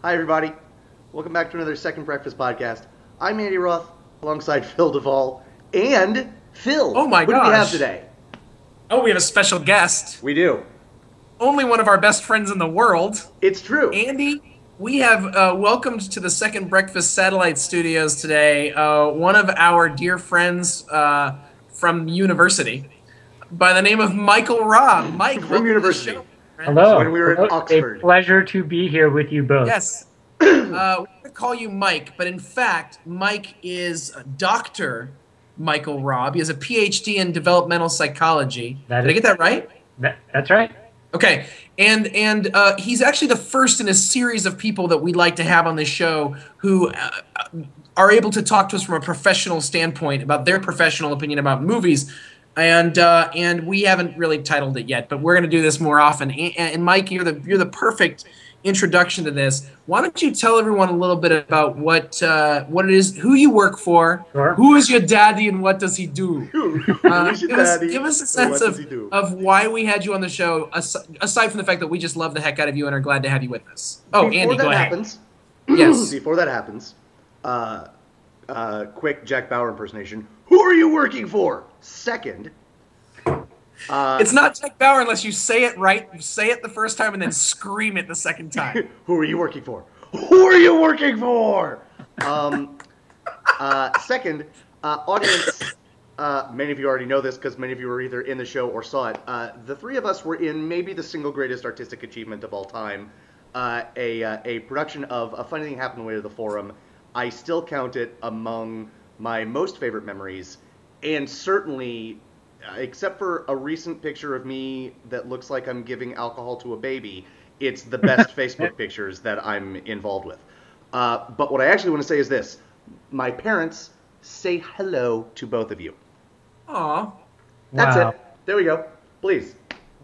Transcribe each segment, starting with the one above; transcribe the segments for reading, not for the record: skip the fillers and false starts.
Hi, everybody. Welcome back to another Second Breakfast podcast. I'm Andy Roth, alongside Phil Duvall and Phil. Oh my Who do we have gosh. today? Oh, we have a special guest. We do. Only one of our best friends in the world. It's true. Andy, we have welcomed to the Second Breakfast Satellite Studios today one of our dear friends from university by the name of Michael Robb. Mike, From welcome university. to the show, friend. Hello. When we were at Oxford. A pleasure to be here with you both. Yes. We're going to call you Mike, but in fact, Mike is Dr. Michael Robb. He has a PhD in developmental psychology. Did I get that right? That's right. Okay, and he's actually the first in a series of people that we'd like to have on this show who are able to talk to us from a professional standpoint about their professional opinion about movies, and we haven't really titled it yet, but we're going to do this more often. And Mike, you're the perfect introduction to this. Why don't you tell everyone a little bit about what it is, who you work for, Sure. who is your daddy, and what does he do? Give us a sense of why we had you on the show, aside from the fact that we just love the heck out of you and are glad to have you with us. Oh, Before Andy, that go ahead. happens, Yes. Before that happens, quick Jack Bauer impersonation. Who are you working for? Second, It's not Jack Bauer unless you say it right. You say it the first time and then scream it the second time. who are you working for? Who are you working for? Second, audience, many of you already know this because many of you were either in the show or saw it. The three of us were in maybe the single greatest artistic achievement of all time, a production of A Funny Thing Happened on the Way to the Forum. I still count it among my most favorite memories, and certainly, except for a recent picture of me that looks like I'm giving alcohol to a baby, it's the best Facebook pictures that I'm involved with. But what I actually want to say is this. My parents say hello to both of you. Aw. That's Wow. it. There we go. Please.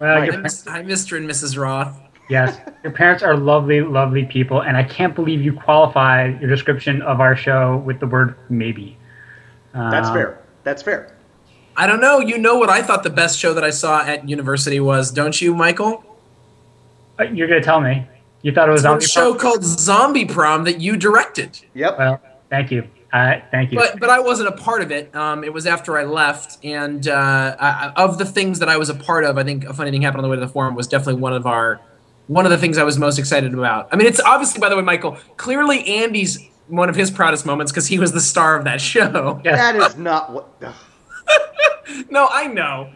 Well, Mike. Hi, Mr. and Mrs. Roth. yes, your parents are lovely, lovely people, and I can't believe you qualified your description of our show with the word maybe. That's fair. That's fair. I don't know. You know what I thought the best show that I saw at university was, don't you, Michael? You're going to tell me. You thought it was It's a Zombie show Prom? called Zombie Prom that you directed. Yep. Well, thank you. Thank you. But I wasn't a part of it. It was after I left, and of the things that I was a part of, I think A Funny Thing Happened on the Way to the Forum was definitely one of the things I was most excited about. I mean, it's obviously, by the way, Michael, clearly Andy's one of his proudest moments because he was the star of that show. Yes. That is not what... Ugh. No, I know.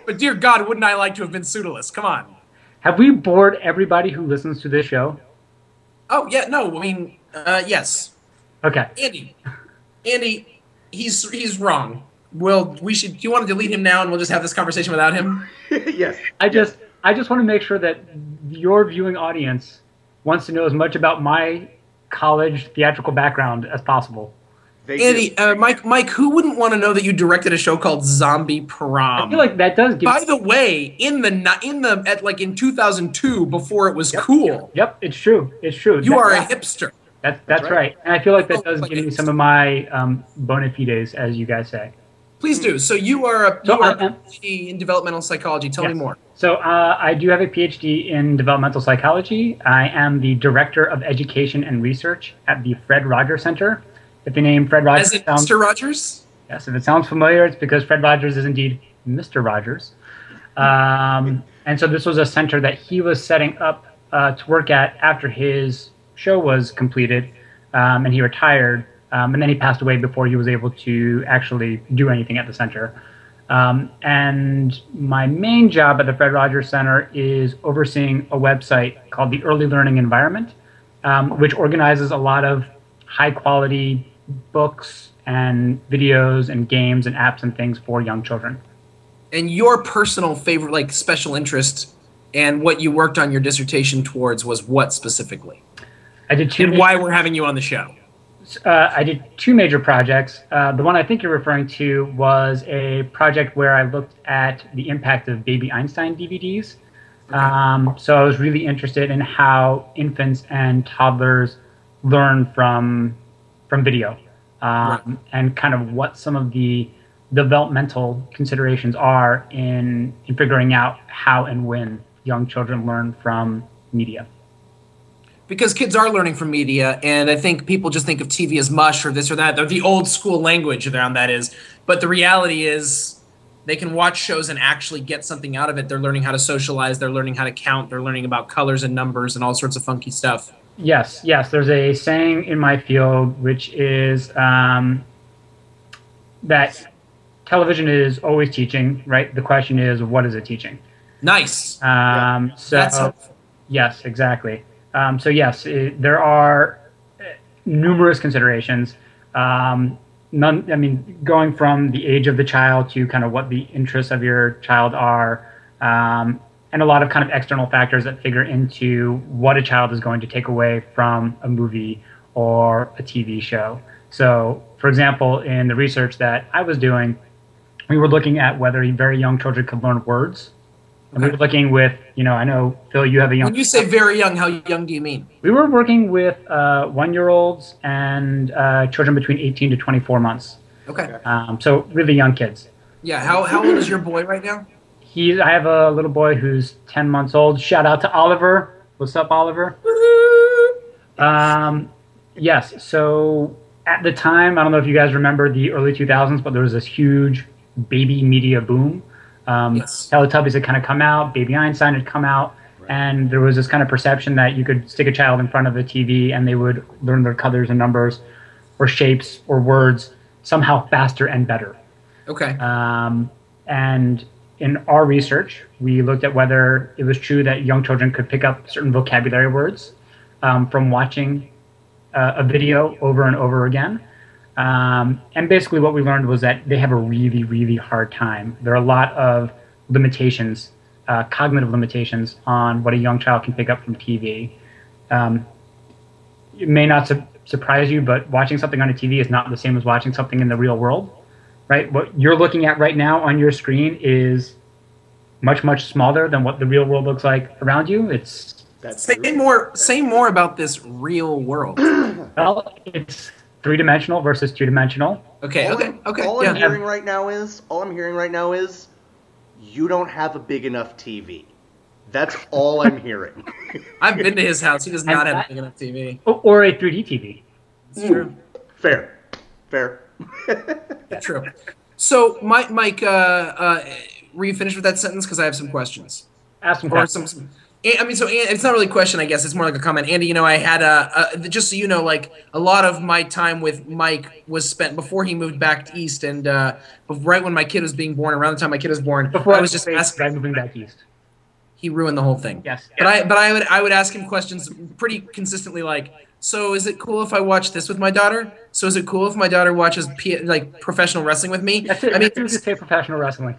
But dear God, wouldn't I like to have been Pseudolus? Come on. Have we bored everybody who listens to this show? Oh, yeah, no, I mean, yes. Okay. Andy, he's wrong. Do you want to delete him now and we'll just have this conversation without him? Yes. I just want to make sure that your viewing audience wants to know as much about my college theatrical background as possible. Andy, Mike, who wouldn't want to know that you directed a show called Zombie Prom? I feel like that does give. By the way, in 2002, before it was cool. Yep, it's true. It's true. You are a hipster. That's right. And I feel like that does like give me it. some of my bona fides, as you guys say. Please do. So you are a So I am- PhD in developmental psychology. Tell me more. So I do have a PhD in developmental psychology. I am the Director of Education and Research at the Fred Rogers Center. If the name Fred Rogers As in sounds, Mr. Rogers? yes, if it sounds familiar, it's because Fred Rogers is indeed Mr. Rogers. And so this was a center that he was setting up to work at after his show was completed, and he retired. And then he passed away before he was able to actually do anything at the center. And my main job at the Fred Rogers Center is overseeing a website called the Early Learning Environment, which organizes a lot of high-quality books and videos and games and apps and things for young children. And your personal favorite, like, special interest and what you worked on your dissertation towards was what specifically? I did two. And why we're having you on the show? I did two major projects. The one I think you're referring to was a project where I looked at the impact of Baby Einstein DVDs. Okay. So I was really interested in how infants and toddlers learn from video, Right. and kind of what some of the developmental considerations are in figuring out how and when young children learn from media. because kids are learning from media, and I think people just think of TV as mush or this or that. They're the old school language around that is. But the reality is they can watch shows and actually get something out of it. They're learning how to socialize. They're learning how to count. They're learning about colors and numbers and all sorts of funky stuff. Yes. There's a saying in my field, which is that television is always teaching, right? The question is, what is it teaching? Nice. That's helpful. Yes, exactly. There are numerous considerations. Going from the age of the child to kind of what the interests of your child are, and a lot of kind of external factors that figure into what a child is going to take away from a movie or a TV show. So, for example, in the research that I was doing, we were looking at whether very young children could learn words. And we were looking with, I know, Phil, you have a young... When you say very young, how young do you mean? We were working with 1-year-olds and children between 18 to 24 months. Okay. So really young kids. Yeah. How old is your boy right now? I have a little boy who's 10 months old. Shout out to Oliver. What's up, Oliver? Yes. So at the time, I don't know if you guys remember the early 2000s, but there was this huge baby media boom. Yes. Teletubbies had kind of come out, Baby Einstein had come out, and there was this kind of perception that you could stick a child in front of the TV and they would learn their colors and numbers or shapes or words somehow faster and better. Okay. And in our research, we looked at whether it was true that young children could pick up certain vocabulary words from watching a video over and over again. And basically what we learned was that they have a really, really hard time. There are a lot of limitations, cognitive limitations on what a young child can pick up from TV. It may not surprise you, but watching something on a TV is not the same as watching something in the real world, right? What you're looking at right now on your screen is much, much smaller than what the real world looks like around you. Say more about this real world. Well, it's 3-dimensional versus 2-dimensional. Okay. All I'm hearing right now is you don't have a big enough TV. That's all I'm hearing. I've been to his house. He does not have a big enough TV. Or a 3D TV. It's true. Fair. True. So, Mike, were you finished with that sentence? Because I have some questions. Ask some questions. So it's not really a question, I guess. It's more like a comment. Andy, I had just so you know, like a lot of my time with Mike was spent before he moved back east, and right when my kid was being born, around the time my kid was born, I was just asking. Moving back east. He ruined the whole thing. Yes. But I would ask him questions pretty consistently, like, so is it cool if I watch this with my daughter? So is it cool if my daughter watches professional wrestling with me? That's it. I mean, you just say professional wrestling.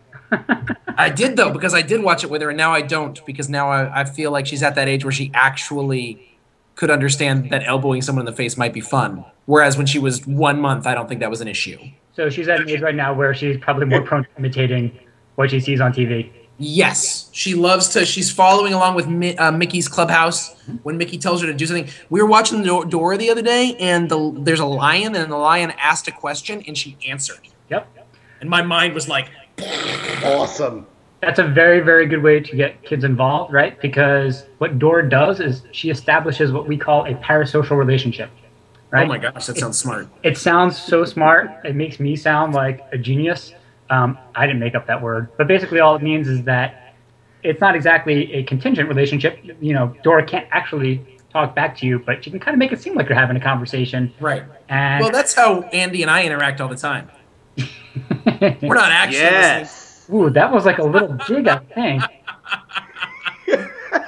I did, though, because I did watch it with her, and now I don't, because now I feel like she's at that age where she actually could understand that elbowing someone in the face might be fun. Whereas when she was 1 month, I don't think that was an issue. So she's at an age right now where she's probably more prone to imitating what she sees on TV. Yes. She's following along with Mickey's Clubhouse when Mickey tells her to do something. We were watching Dora the other day, and there's a lion, and the lion asked a question, and she answered. Yep. And my mind was like... Awesome. That's a very, very good way to get kids involved, right? Because what Dora does is she establishes what we call a parasocial relationship, right? Oh my gosh, that sounds smart. It sounds so smart. It makes me sound like a genius. I didn't make up that word. But basically all it means is that it's not exactly a contingent relationship. Dora can't actually talk back to you, but she can kind of make it seem like you're having a conversation. Right. And well, that's how Andy and I interact all the time. We're not actually listening. Ooh, that was like a little jig, I think.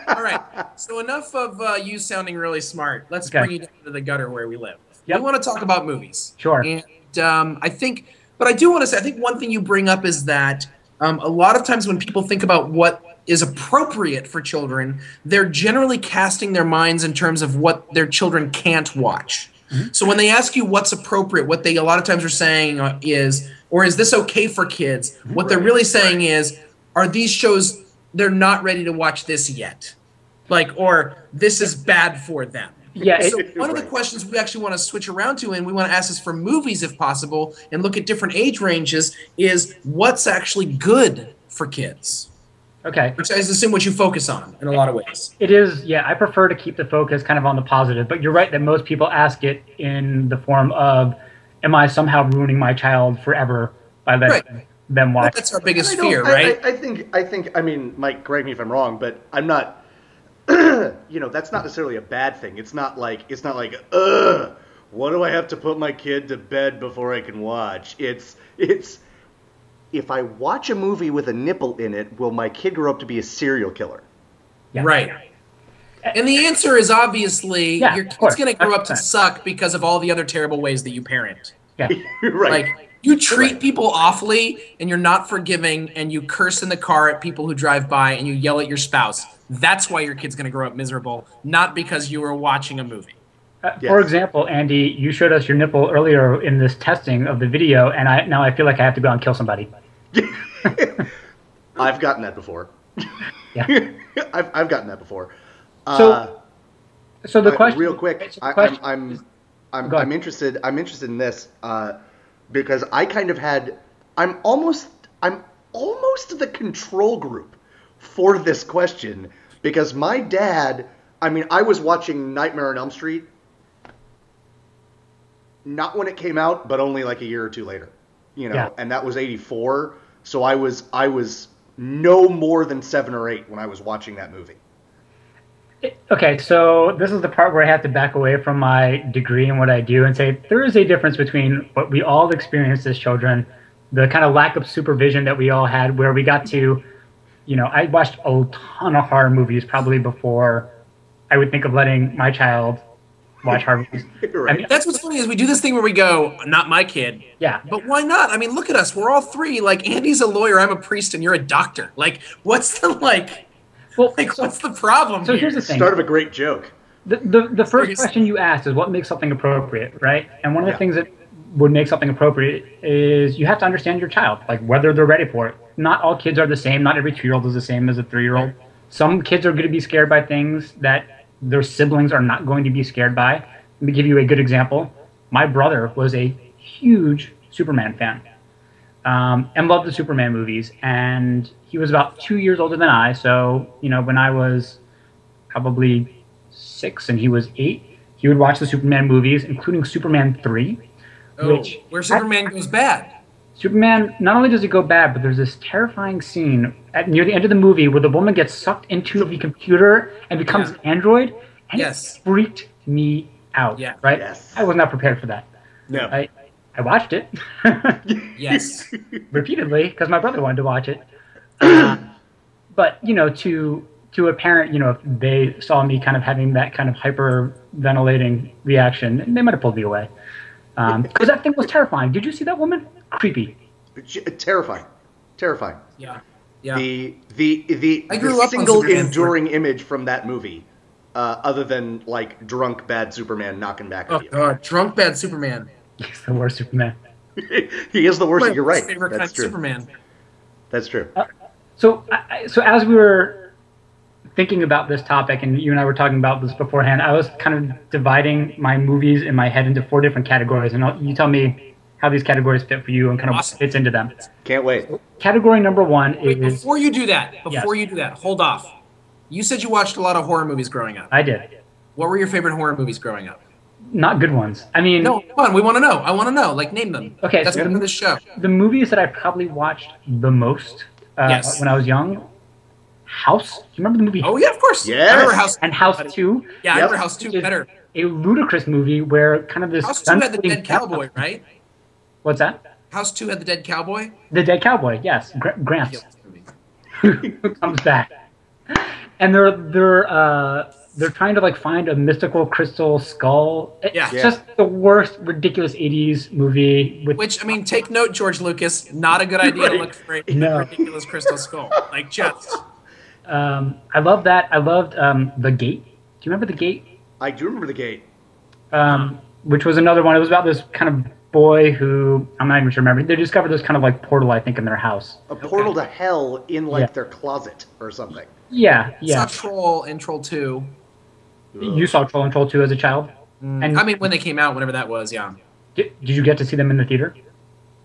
All right. So enough of you sounding really smart. Let's bring you down to the gutter where we live. Yep. We want to talk about movies. Sure. And I think one thing you bring up is that a lot of times when people think about what is appropriate for children, they're generally casting their minds in terms of what their children can't watch. Mm-hmm. So when they ask you what's appropriate, what they a lot of times are saying is this okay for kids? What they're really saying is, are these shows, they're not ready to watch this yet? Or this is bad for them. Yeah. So one of the questions we actually want to switch around to, and we want to ask this for movies if possible, and look at different age ranges, is what's actually good for kids? Okay. Which is assume what you focus on in a lot of ways. It is, yeah, I prefer to keep the focus kind of on the positive, but you're right that most people ask it in the form of, am I somehow ruining my child forever by letting them watch? That's our biggest fear, right? I think, I mean, Mike, correct me if I'm wrong, but I'm not, that's not necessarily a bad thing. It's not like, what do I have to put my kid to bed before I can watch? It's, if I watch a movie with a nipple in it, will my kid grow up to be a serial killer? Yeah. Right. And the answer is obviously your kid's going to grow up to suck because of all the other terrible ways that you parent. Yeah. Right. Like, you treat people awfully, and you're not forgiving, and you curse in the car at people who drive by, and you yell at your spouse. That's why your kid's going to grow up miserable, not because you were watching a movie. For example, Andy, you showed us your nipple earlier in this testing of the video, and now I feel like I have to go out and kill somebody. I've gotten that before. Yeah, I've gotten that before. So the question, real quick, I'm interested. I'm interested in this because I kind of had. I'm almost the control group for this question because my dad. I mean, I was watching Nightmare on Elm Street. Not when it came out, but only like a year or two later, and that was '84. So I was no more than 7 or 8 when I was watching that movie. Okay, so this is the part where I have to back away from my degree and what I do and say there is a difference between what we all experienced as children, the kind of lack of supervision that we all had, where we got to, I watched a ton of horror movies probably before I would think of letting my child watch horror movies. Right. I mean, that's what's funny is we do this thing where we go, not my kid. Yeah. But why not? I mean, look at us. We're all three. Like, Andy's a lawyer, I'm a priest, and you're a doctor. Like, what's the what's the problem? So here's the thing. Start of a great joke. The first question you asked is what makes something appropriate, right? And one of the things that would make something appropriate is you have to understand your child, like whether they're ready for it. Not all kids are the same. Not every 2-year-old is the same as a 3-year-old. Some kids are going to be scared by things that their siblings are not going to be scared by. Let me give you a good example. My brother was a huge Superman fan and loved the Superman movies. And he was about 2 years older than I. So, when I was probably 6 and he was 8, he would watch the Superman movies, including Superman 3. Where Superman goes bad. Superman, not only does it go bad, but there's this terrifying scene near the end of the movie where the woman gets sucked into the computer and becomes an android. And it freaked me out, right? Yes. I was not prepared for that. No. I watched it. Yes. Repeatedly, because my brother wanted to watch it. But, to a parent, if they saw me kind of having that kind of hyperventilating reaction, they might have pulled me away. Because that thing was terrifying. Did you see that woman? Creepy. Terrifying. Yeah. The I grew up single on Superman enduring image from that movie, other than like drunk bad Superman knocking back at you. Oh God, drunk bad Superman. He's the worst Superman. He is the worst. You're right. Favorite kind of Superman. That's true. So as we were thinking about this topic, and you and I were talking about this beforehand, I was kind of dividing my movies in my head into 4 different categories, and you tell me how these categories fit for you and kind of what fits into them. Can't wait. Category number 1 is... Before you do that, hold off. You said you watched a lot of horror movies growing up. I did. What were your favorite horror movies growing up? Not good ones. I mean... No, come on, we want to know. I want to know. Like, name them. Okay, that's so good for this show. The movies that I probably watched the most when I was young... House? Do you remember the movie? Oh, yeah, of course. Yes. I remember House. And House 2. Yeah, I remember House 2 better. A ludicrous movie where kind of this... House 2 had the dead cowboy, right? What's that? House 2 had the dead cowboy? The dead cowboy, yes. Gramps. Who comes back. And they're trying to like find a mystical crystal skull. It's just the worst, ridiculous 80s movie. Which, I mean, take note, George Lucas. Not a good idea to look for a ridiculous crystal skull. Like, just... I love that. I loved The Gate. Do you remember The Gate? I do remember The Gate. Which was another one. It was about this kind of boy who, I'm not even sure remember. They discovered this kind of like portal, I think, in their house. A portal to hell in like their closet or something. Yeah. Saw Troll and Troll 2. You saw Troll and Troll 2 as a child? And I mean, when they came out, whenever that was, yeah. Did you get to see them in the theater?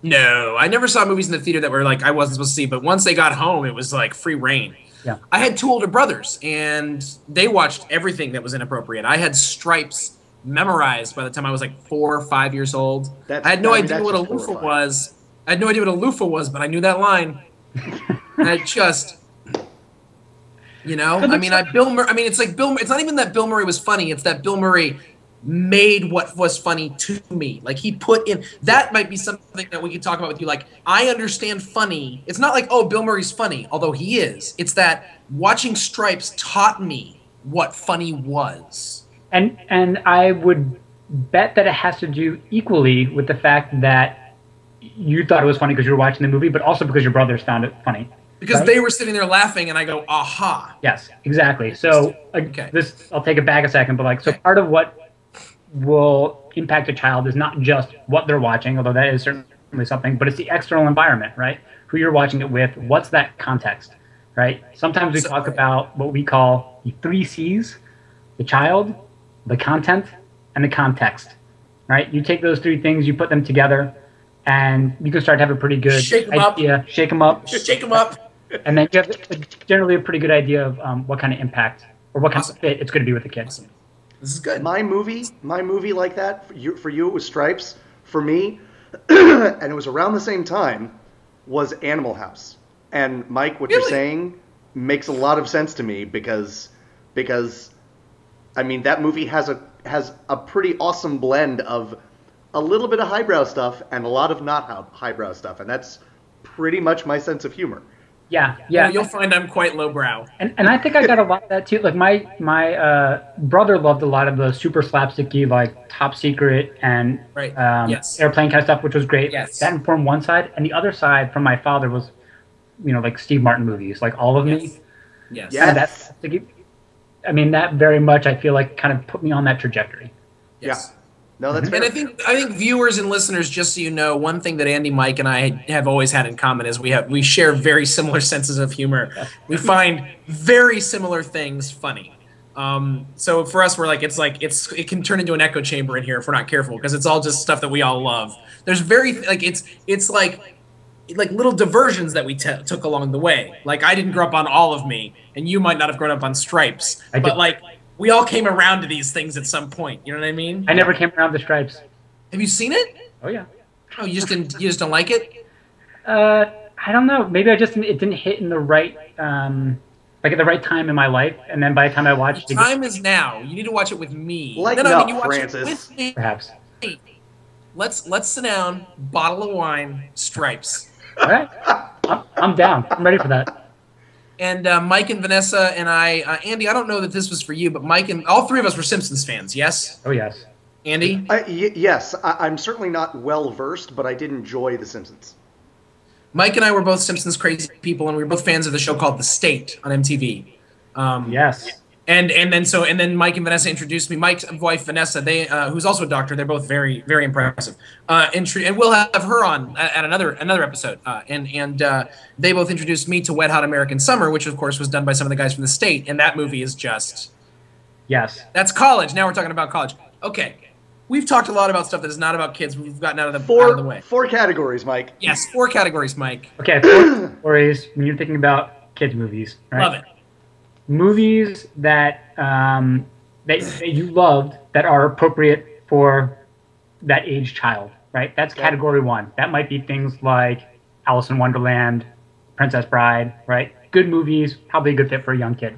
No, I never saw movies in the theater that were like I wasn't supposed to see. But once they got home, it was like free reign. Yeah. I had two older brothers, and they watched everything that was inappropriate. I had Stripes memorized by the time I was like 4 or 5 years old. I had no idea what a that's loofah horrifying. was. I had no idea what a loofah was, but I knew that line. And I just, I mean, it's like it's not even that Bill Murray was funny. It's that Bill Murray made what was funny to me. Like, he put in, that might be something that we could talk about with you. Like, I understand funny. It's not like, oh, Bill Murray's funny, although he is. It's that watching Stripes taught me what funny was. And I would bet that it has to do equally with the fact that you thought it was funny because you were watching the movie, but also because your brothers found it funny. Because right? they were sitting there laughing, and I go, aha. Yes, exactly. So Okay. this, I'll take it back a second, but like, so part of what will impact a child is not just what they're watching, although that is certainly something, but it's the external environment, right? Who you're watching it with, what's that context, right? Sometimes we talk about what we call the 3 C's: the child, the content, and the context, right? You take those 3 things, you put them together, and you can start to have a pretty good idea. Shake them up. Shake them up. And then you have generally a pretty good idea of what kind of impact or what kind of fit it's going to be with the kids. Awesome. This is good. My movie like that, for you it was Stripes. For me, and it was around the same time, was Animal House. And Mike, what you're saying makes a lot of sense to me because I mean, that movie has a pretty awesome blend of a little bit of highbrow stuff and a lot of not highbrow stuff, and that's pretty much my sense of humor. Yeah. Well, you'll find I'm quite lowbrow. And I think I got a lot of that too. Like my brother loved a lot of the super slapsticky, like Top Secret and Airplane kind of stuff, which was great. Yes. That informed one side, and the other side from my father was, like Steve Martin movies, like All of Me. Yes. Yes. I mean, that very much, I feel like, kind of put me on that trajectory. Yes. Yeah. No, that's fair. And I think viewers and listeners, just so you know, one thing that Andy, Mike, and I have always had in common is we share very similar senses of humor. We find very similar things funny. So for us, it can turn into an echo chamber in here if we're not careful, because it's all just stuff that we all love. There's it's like little diversions that we took along the way. Like, I didn't grow up on All of Me, and you might not have grown up on Stripes, but like, we all came around to these things at some point. You know what I mean? I never came around to Stripes. Have you seen it? Oh yeah. Oh, you just don't like it? I don't know. Maybe it didn't hit in the right, like at the right time in my life, and then by the time I watched it, time is now. You need to watch it with me. Lighten up, you watch Francis. it with me. Perhaps. Let's sit down. Bottle of wine, Stripes. All right. I'm down. I'm ready for that. And Mike and Vanessa and I, Andy, I don't know that this was for you, but Mike and all 3 of us were Simpsons fans, yes? Oh, yes. Andy? Yes. I'm certainly not well-versed, but I did enjoy The Simpsons. Mike and I were both Simpsons crazy people, and we were both fans of the show called The State on MTV. Yes. And then Mike and Vanessa introduced me. Mike's wife Vanessa, who's also a doctor. They're both very, very impressive. And we'll have her on at another episode. And they both introduced me to Wet Hot American Summer, which of course was done by some of the guys from The State. And that movie is just that's college. Now we're talking about college. Okay, we've talked a lot about stuff that is not about kids. We've gotten out of the way. 4 categories, Mike. Yes, 4 categories, Mike. Okay, 4 categories when you're thinking about kids movies, right? Love it. Movies that that you loved that are appropriate for that age child, right? That's category 1. That might be things like Alice in Wonderland, Princess Bride, right? Good movies, probably a good fit for a young kid.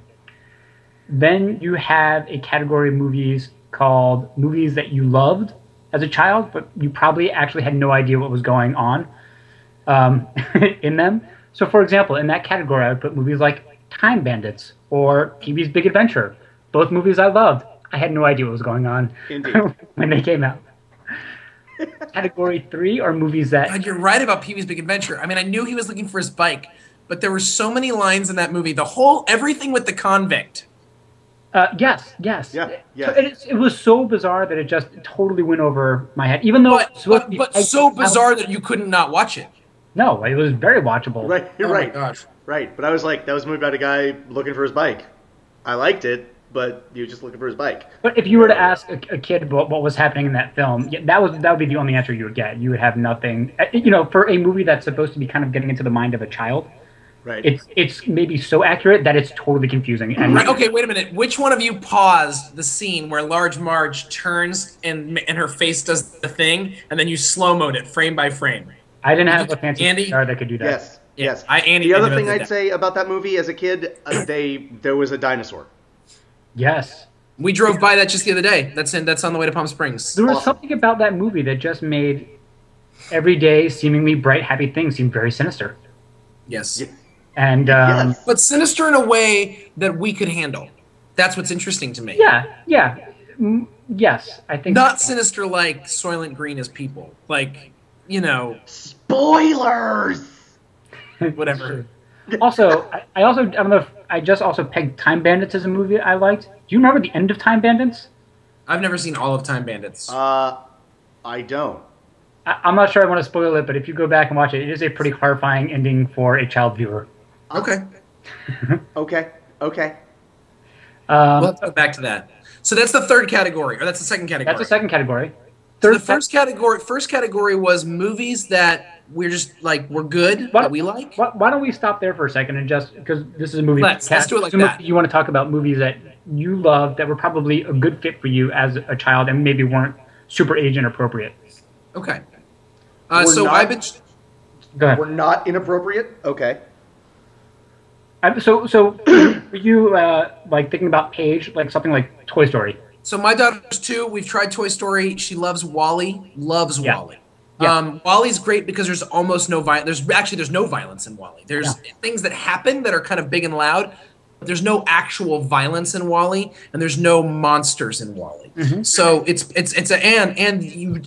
Then you have a category of movies called movies that you loved as a child, but you probably actually had no idea what was going on in them. So, for example, in that category, I would put movies like Time Bandits or Pee-wee's Big Adventure. Both movies I loved. I had no idea what was going on when they came out. Category 3 are movies that... God, you're right about Pee-wee's Big Adventure. I mean, I knew he was looking for his bike, but there were so many lines in that movie. Everything with the convict. Yes. Yeah. So it was so bizarre that it just totally went over my head. Even though but so bizarre that you couldn't not watch it. No, it was very watchable. Right, you're right. My gosh. Right, but I was like, that was a movie about a guy looking for his bike. I liked it, but he was just looking for his bike. But if you were to ask a kid about what was happening in that film, that would be the only answer you would get. You would have nothing. For a movie that's supposed to be kind of getting into the mind of a child, Right. It's maybe so accurate that it's totally confusing. And Right, okay, wait a minute. Which one of you paused the scene where Large Marge turns and her face does the thing, and then you slow-moed it frame by frame? I didn't have a fancy Andy? car that could do that. Yes. Yeah, Yes. Andy The other did thing that. I'd say about that movie as a kid, there was a dinosaur. Yes. We drove by that just the other day. That's on the way to Palm Springs. There was Awesome. something about that movie that just made everyday, seemingly bright, happy things seem very sinister. Yes. And Yes. But sinister in a way that we could handle. That's what's interesting to me. yes, I think Not so. sinister like Soylent Green as people. Like, Spoilers. whatever. Also, I don't know if I just also pegged Time Bandits as a movie I liked. Do you remember the end of Time Bandits? I've never seen all of Time Bandits. I don't. I'm not sure I want to spoil it, but if you go back and watch it, it is a pretty horrifying ending for a child viewer. Okay. Okay. Let's go back to that. So that's the third category, or that's the second category. That's the second category. So the first category was movies that we're just like we're good, that we like. Why don't we stop there for a second and just because this is a movie. Let's do it like that. You want to talk about movies that you love that were probably a good fit for you as a child and maybe weren't super age inappropriate. Okay. We're So not- I've been. Go ahead. We're not inappropriate. Okay. So were you like thinking about Paige, like something like Toy Story? So my daughter's 2. We've tried Toy Story. She loves Wall-E. Loves Yeah. Wall-E. Yeah. Wall-E's great because there's almost no violence. There's no violence in Wall-E. There's things that happen that are kind of big and loud. But there's no actual violence in Wall-E, and there's no monsters in Wall-E. Mm-hmm. So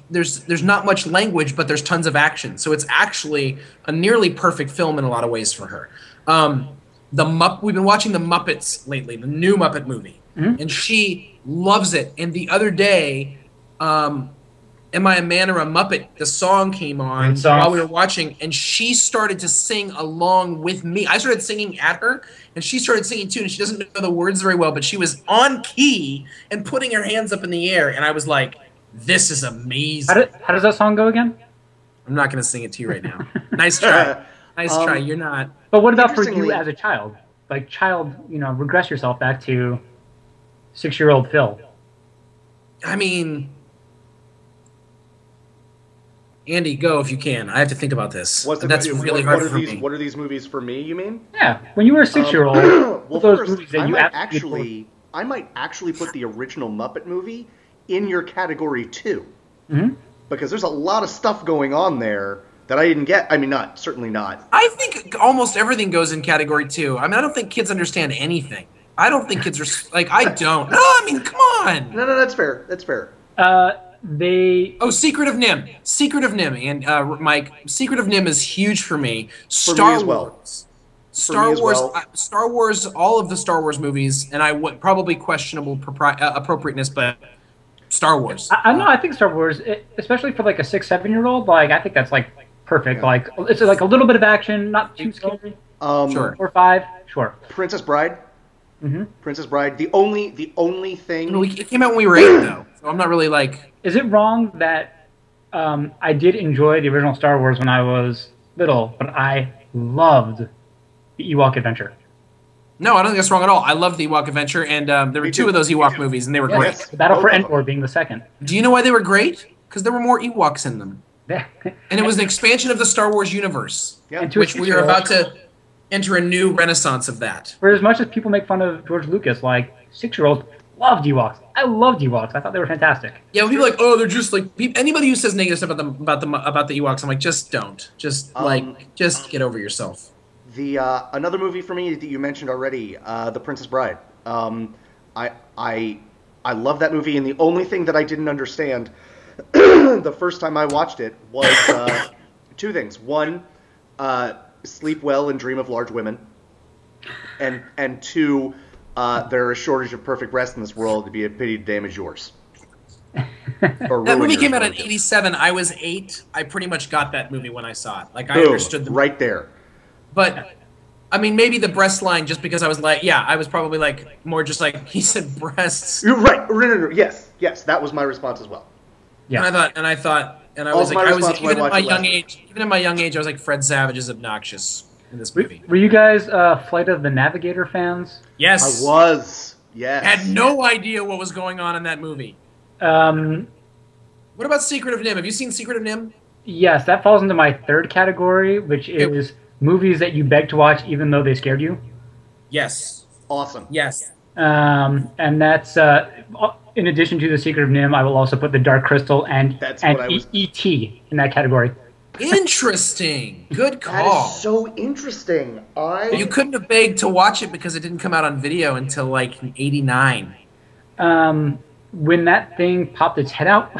there's not much language, but there's tons of action. So it's actually a nearly perfect film in a lot of ways for her. We've been watching the Muppets lately, the new Muppet movie, and she loves it. And the other day, Am I a Man or a Muppet? The song came on while we were watching, and she started to sing along with me. I started singing at her, and she started singing too, and she doesn't know the words very well, but she was on key and putting her hands up in the air, and I was like, this is amazing. How does that song go again? I'm not going to sing it to you right now. Nice try. Nice try. You're not. But what about for you as a child? Like, regress yourself back to 6-year-old Phil. I mean, Andy, go if you can. I have to think about this. That's really hard for me. What are these movies for me, you mean? Yeah, when you were a 6-year-old, well, those first, movies that I might actually put the original Muppet movie in your category too. Mm-hmm. Because there's a lot of stuff going on there that I didn't get. I mean, certainly not. I think almost everything goes in category 2. I mean, I don't think kids understand anything. I don't think kids are like, I don't. No, I mean, come on. No, that's fair. That's fair. Secret of NIMH. Secret of NIMH. And Mike, Secret of NIMH is huge for me. Star Wars. Star Wars, all of the Star Wars movies, and I would probably questionable appropriateness, but Star Wars. I think Star Wars, especially for like a 6-7-year-old, like I think that's like perfect. Yeah. Like it's like a little bit of action, not too scary. Sure. 4 or 5, sure. Princess Bride. Mm-hmm. Princess Bride. The only thing. It came out when we were 8, though, so I'm not really like. Is it wrong that I did enjoy the original Star Wars when I was little, but I loved the Ewok Adventure? No, I don't think that's wrong at all. I loved the Ewok Adventure, and there were 2 of those Ewok movies, and they were great. The Battle for Endor being the second. Do you know why they were great? Because there were more Ewoks in them. And it was an expansion of the Star Wars universe, which we are about to enter a new renaissance of that. For as much as people make fun of George Lucas, like 6-year-olds loved Ewoks. I loved Ewoks. I thought they were fantastic. Yeah, when people are like, oh, they're just like anybody who says negative stuff about the Ewoks, I'm like, just don't. Just get over yourself. The another movie for me that you mentioned already, The Princess Bride. I love that movie, and the only thing that I didn't understand the first time I watched it was 2 things. One, sleep well and dream of large women, and 2, there are a shortage of perfect rest in this world. It'd be a pity to damage yours. That movie came out in '87. I was 8. I pretty much got that movie when I saw it. Like, I understood the right there. But I mean, maybe the breast line, just because I was like, I was probably like more just like he said breasts. You're right. No. Yes, that was my response as well. Yeah. And I was like, even in my young age, I was like, Fred Savage is obnoxious. in this movie. Were you guys Flight of the Navigator fans? Yes. I was. Yes. Had no idea what was going on in that movie. Um, What about Secret of NIMH? Have you seen Secret of NIMH? yes, that falls into my third category, which is movies that you beg to watch even though they scared you. Yes. Awesome. Yes. And that's in addition to The Secret of NIMH, I will also put The Dark Crystal and E.T. in that category. Interesting. Good That call. is so interesting. You couldn't have begged to watch it because it didn't come out on video until like '89. When that thing popped its head out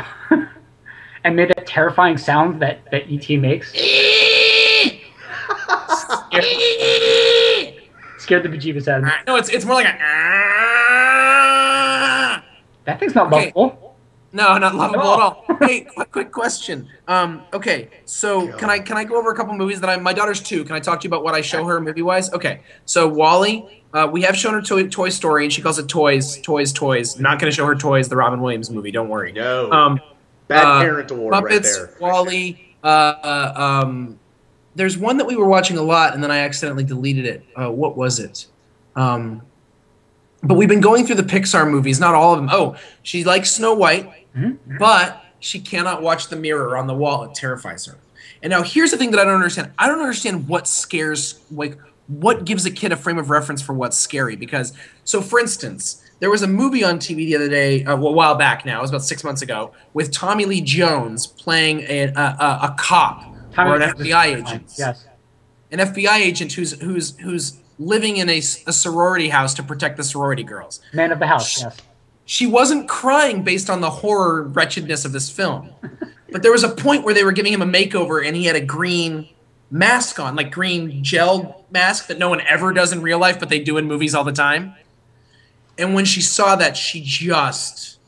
and made that terrifying sound that E.T. makes, scared the bejeebus out of me. No, it's more like a. That thing's not lovable. No, not lovable at all. Hey, quick question. Okay, so can I go over a couple movies that my daughter's 2. Can I talk to you about what I show her movie wise? Okay, so Wall-E, we have shown her Toy Story, and she calls it Toys. Not going to show her Toys, the Robin Williams movie. Don't worry. No. Bad parent award Muppets, right there. Wall-E. There's one that we were watching a lot, and then I accidentally deleted it. What was it? But we've been going through the Pixar movies, not all of them. Oh, she likes Snow White, but she cannot watch the mirror on the wall. It terrifies her. And now here's the thing that I don't understand. I don't understand what scares, like, what gives a kid a frame of reference for what's scary. Because, so for instance, there was a movie on TV the other day, a while back now, it was about 6 months ago, with Tommy Lee Jones playing a cop or an FBI agent. Yes. An FBI agent who's living in a sorority house to protect the sorority girls. Man of the house, yes. She wasn't crying based on the horror wretchedness of this film. But there was a point where they were giving him a makeover and he had a green mask on, like green gel mask that no one ever does in real life, but they do in movies all the time. And when she saw that, she just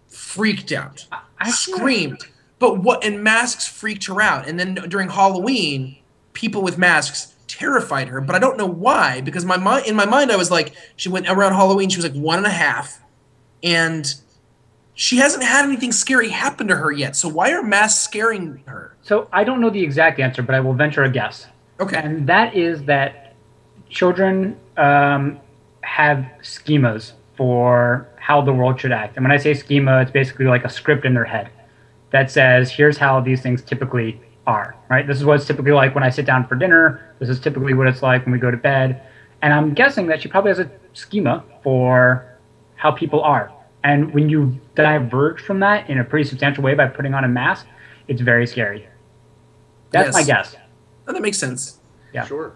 freaked out. I screamed. And masks freaked her out. And then during Halloween, people with masks terrified her, but I don't know why, because in my mind I was like, she went around Halloween, she was like 1.5, and she hasn't had anything scary happen to her yet, so why are masks scaring her? So I don't know the exact answer, but I will venture a guess. Okay. And that is that children have schemas for how the world should act. And when I say schema, it's basically like a script in their head that says, here's how these things typically are, right? This is what it's typically like when I sit down for dinner. This is typically what it's like when we go to bed. And I'm guessing that she probably has a schema for how people are. And when you diverge from that in a pretty substantial way by putting on a mask, it's very scary. That's my guess. Oh, that makes sense. Yeah. Sure.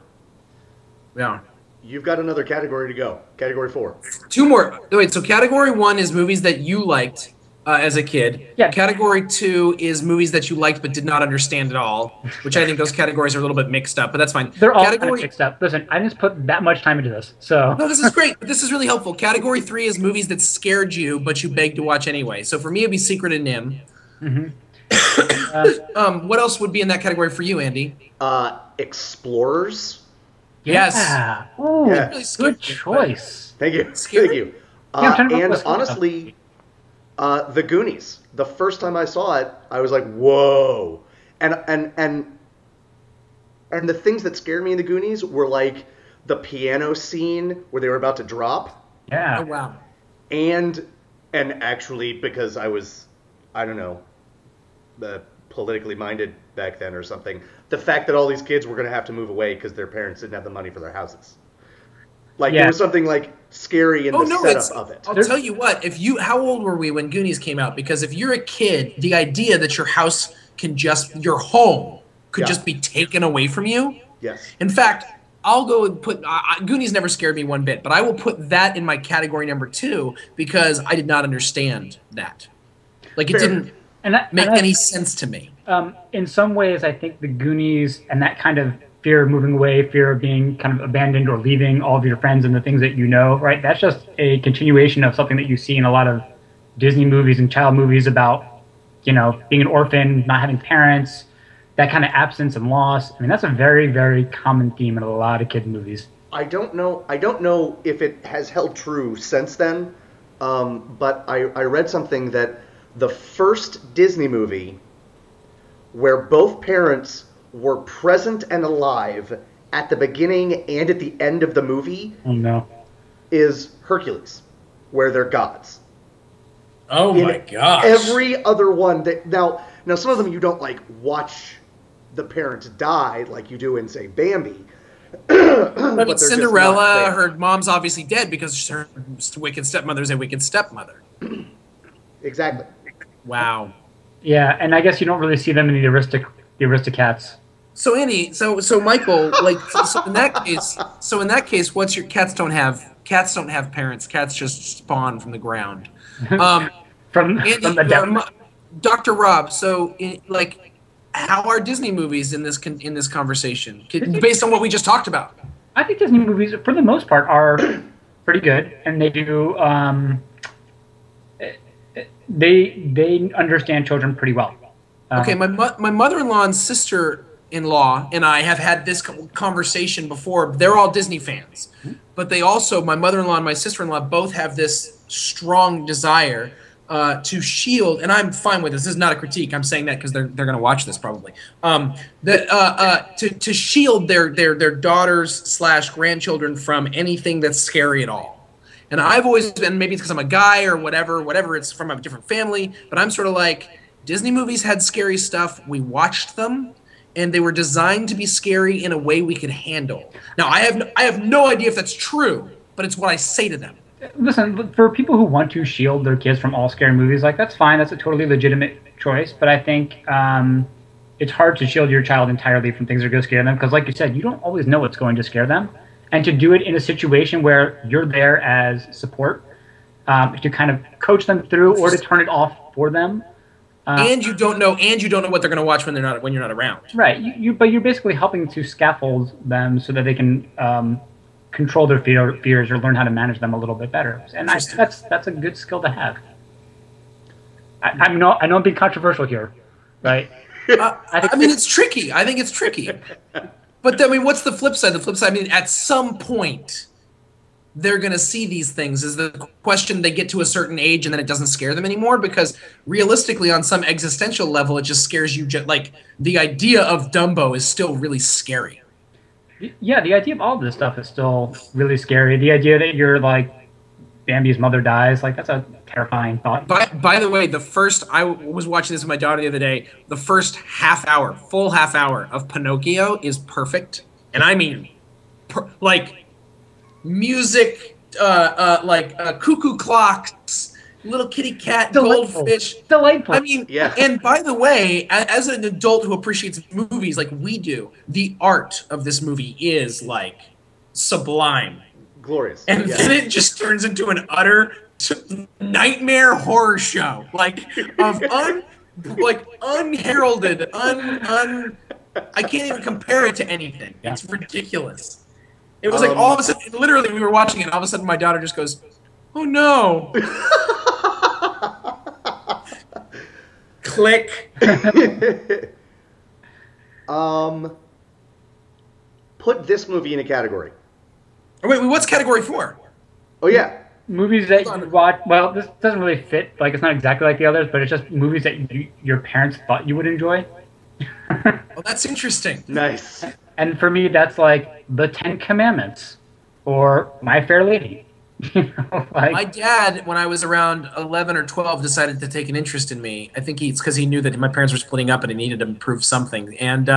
Yeah. You've got another category to go. Category 4. 2 more. Wait, so category 1 is movies that you liked as a kid. Yeah. Category 2 is movies that you liked but did not understand at all, which I think those categories are a little bit mixed up, but that's fine. They're all kind of mixed up. Listen, I didn't put that much time into this, so. No, this is great. This is really helpful. Category 3 is movies that scared you, but you begged to watch anyway. So for me, it'd be Secret of NIMH. What else would be in that category for you, Andy? Explorers. Yes. Ooh, Yeah. Really good choice. Thank you. Scary? Thank you. I'm trying to remember And what's called. honestly, The Goonies. The first time I saw it, I was like, whoa. And the things that scared me in The Goonies were like the piano scene where they were about to drop. Yeah. Oh, wow. And actually, because I was, I don't know, politically minded back then or something, the fact that all these kids were going to have to move away because their parents didn't have the money for their houses. Like, there was something, like, scary in the setup of it. I'll tell you what, how old were we when Goonies came out? Because if you're a kid, the idea that your house your home could just be taken away from you. Yes. In fact, I'll go and put, Goonies never scared me one bit, but I will put that in my category number 2 because I did not understand that. Like, it didn't make any sense to me. In some ways, I think the Goonies and that kind of fear of moving away, fear of being kind of abandoned or leaving all of your friends and the things that you know, right? That's just a continuation of something that you see in a lot of Disney movies and child movies about, being an orphan, not having parents, that kind of absence and loss. I mean, that's a very, very common theme in a lot of kids' movies. I don't know if it has held true since then, but I read something that the first Disney movie where both parents were present and alive at the beginning and at the end of the movie Oh no. is Hercules, where they're gods. Oh In my gosh. every other one that now some of them you don't like watch the parents die like you do in say Bambi. I mean, But they're Cinderella, just not there. her mom's obviously dead because her wicked stepmother is a wicked stepmother. Exactly. Wow. Yeah, and I guess you don't really see them in the Aristocats. So Andy, so Michael, like, so in that case, what's your cats don't have parents. Cats just spawn from the ground. from Andy, the depth. Dr. Rob. So, like, how are Disney movies in this conversation, based on what we just talked about? I think Disney movies, for the most part, are pretty good, and they do. They understand children pretty well. Okay, my mother-in-law and sister-in-law and I have had this conversation before. They're all Disney fans, but they also, my mother-in-law and my sister-in-law both have this strong desire to shield, and I'm fine with this. This is not a critique. I'm saying that because they're going to watch this probably. To shield their daughters / grandchildren from anything that's scary at all. And I've always been, maybe it's because I'm a guy or whatever. It's from a different family, but I'm sort of like, Disney movies had scary stuff. We watched them, and they were designed to be scary in a way we could handle. Now, I have no idea if that's true, but it's what I say to them. Listen, for people who want to shield their kids from all scary movies, like, that's fine. That's a totally legitimate choice. But I think it's hard to shield your child entirely from things that are going to scare them, because, like you said, you don't always know what's going to scare them. And to do it in a situation where you're there as support, to kind of coach them through or to turn it off for them. And you don't know what they're going to watch when you're not around. Right. But you're basically helping to scaffold them so that they can control their fears or learn how to manage them a little bit better. And that's a good skill to have. I know I'm being controversial here, right? I mean, it's tricky. I think it's tricky. But I mean, what's the flip side? The flip side, I mean, at some point, they're going to see these things. Is the question they get to a certain age and then it doesn't scare them anymore? Because realistically, on some existential level, it just scares you. Like, the idea of Dumbo is still really scary. Yeah, the idea of all of this stuff is still really scary. The idea that you're like, Bambi's mother dies, like, that's a terrifying thought. By the way, I was watching this with my daughter the other day. The first full half hour of Pinocchio is perfect. And I mean, like, music, cuckoo clocks, little kitty cat, goldfish. Delightful. I mean, yeah. And by the way, as an adult who appreciates movies like we do, the art of this movie is, like, sublime. Glorious. And then it just turns into an utter nightmare horror show, like, of unheralded, I can't even compare it to anything. It's ridiculous. It was like all of a sudden, literally, we were watching it, and all of a sudden my daughter just goes, "Oh no!" Click. Put this movie in a category. Oh, wait, what's category 4? Oh yeah, movies that you watch. Well, this doesn't really fit. Like, it's not exactly like the others, but it's just movies that your parents thought you would enjoy. Oh, that's interesting. Nice. And for me, that's like The 10 Commandments or My Fair Lady. My dad, when I was around 11 or 12, decided to take an interest in me. I think it's because he knew that my parents were splitting up and he needed to improve something. And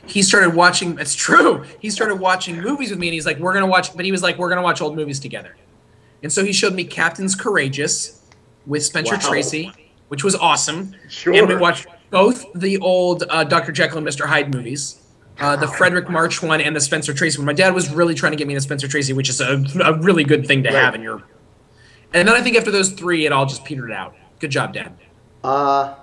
he started watching. It's true. He started watching movies with me, and he's like, "We're gonna watch." But he was like, "We're gonna watch old movies together." And so he showed me Captain's Courageous with Spencer Tracy, which was awesome. Sure. And we watched both the old Dr. Jekyll and Mr. Hyde movies. The Frederick March one and the Spencer Tracy one. My dad was really trying to get me into Spencer Tracy, which is a really good thing to have in your. And then I think after those 3, it all just petered out. Good job, Dad. The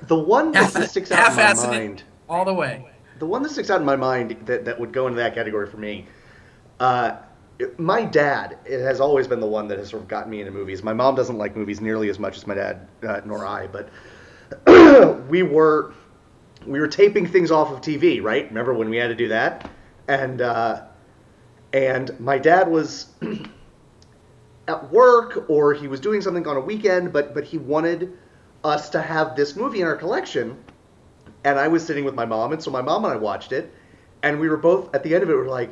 one that sticks out in my mind, all the way. The one that sticks out in my mind that would go into that category for me. My dad, it has always been the one that has sort of gotten me into movies. My mom doesn't like movies nearly as much as my dad, nor I, but we were taping things off of TV, right? Remember when we had to do that? And my dad was at work or he was doing something on a weekend, but he wanted us to have this movie in our collection. and I was sitting with my mom, and so my mom and I watched it, and we were both at the end of it. We're like,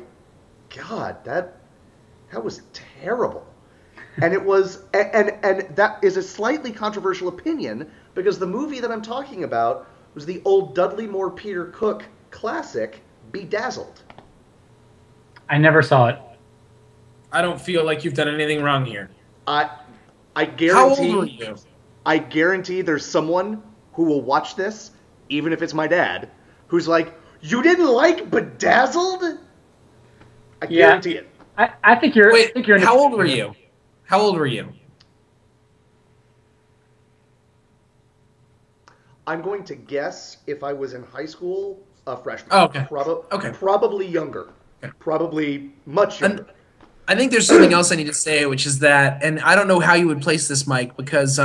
God, that was terrible. And it was, and that is a slightly controversial opinion because the movie that I'm talking about was the old Dudley Moore Peter Cook classic, Bedazzled. I never saw it. I don't feel like you've done anything wrong here. I guarantee. How old were you? I guarantee there's someone who will watch this, even if it's my dad, who's like, "You didn't like Bedazzled?" I guarantee it. I think you're. Wait, I think you're how old were you? How old were you? I'm going to guess if I was in high school, a freshman. Oh, okay. Okay. Probably younger. Okay. Probably much younger. I think there's something else I need to say, which is that, and I don't know how you would place this, Mike, because,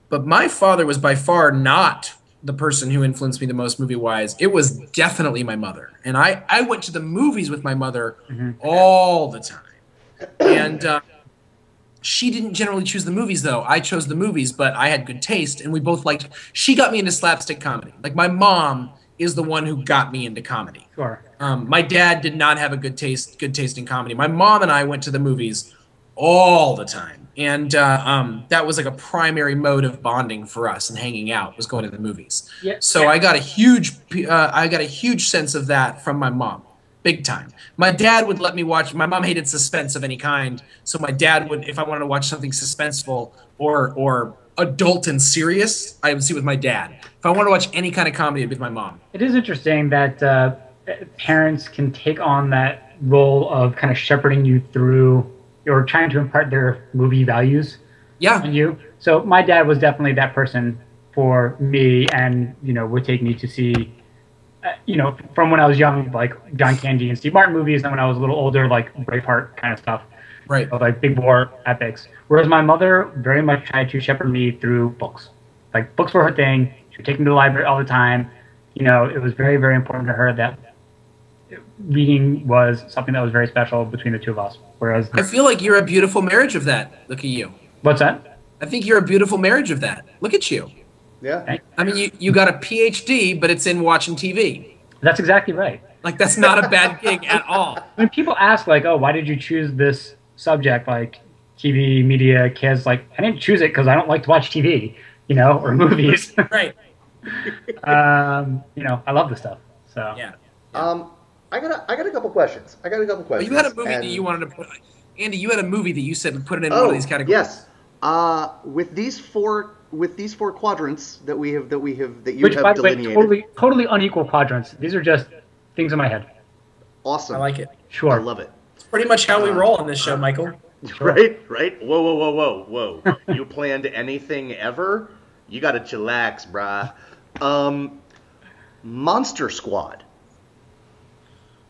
but my father was by far not the person who influenced me the most movie-wise. It was definitely my mother. And I went to the movies with my mother all the time. And she didn't generally choose the movies, though. I chose the movies, but I had good taste, and we both liked. She got me into slapstick comedy. Like, my mom is the one who got me into comedy. Sure. My dad did not have a good taste in comedy. My mom and I went to the movies all the time, and that was like a primary mode of bonding for us and hanging out was going to the movies. Yeah. So I got a huge sense of that from my mom. Big time. My dad would let me watch. My mom hated suspense of any kind, so my dad would, if I wanted to watch something suspenseful or adult and serious, I would see it with my dad. If I wanted to watch any kind of comedy, it'd be with my mom. It is interesting that parents can take on that role of kind of shepherding you through or trying to impart their movie values on you. So my dad was definitely that person for me, and would take me to see. From when I was young, like John Candy and Steve Martin movies, and when I was a little older, like Braveheart kind of stuff, right? Like big war epics. Whereas my mother very much tried to shepherd me through books. Like books were her thing. She would take me to the library all the time. It was very, very important to her that reading was something that was very special between the two of us. Whereas I feel like you're a beautiful marriage of that. Look at you. What's that? I think you're a beautiful marriage of that. Look at you. Yeah. I mean, you got a PhD, but it's in watching TV. That's exactly right. Like, that's not a bad gig at all. When people ask, like, oh, why did you choose this subject, like TV, media, kids, like, I didn't choose it because I don't like to watch TV, or movies. Right. I love this stuff. So yeah. I got a couple questions. Well, you had a movie that you wanted to put. Andy, you had a movie that you said would put it in one of these categories. Yes. With these four quadrants that you have delineated. By the way, totally unequal quadrants. These are just things in my head. Awesome. I like it. Sure. I love it. It's pretty much how we roll on this show, Michael. Sure. Right? Whoa. You planned anything ever? You gotta chillax, brah. Monster Squad.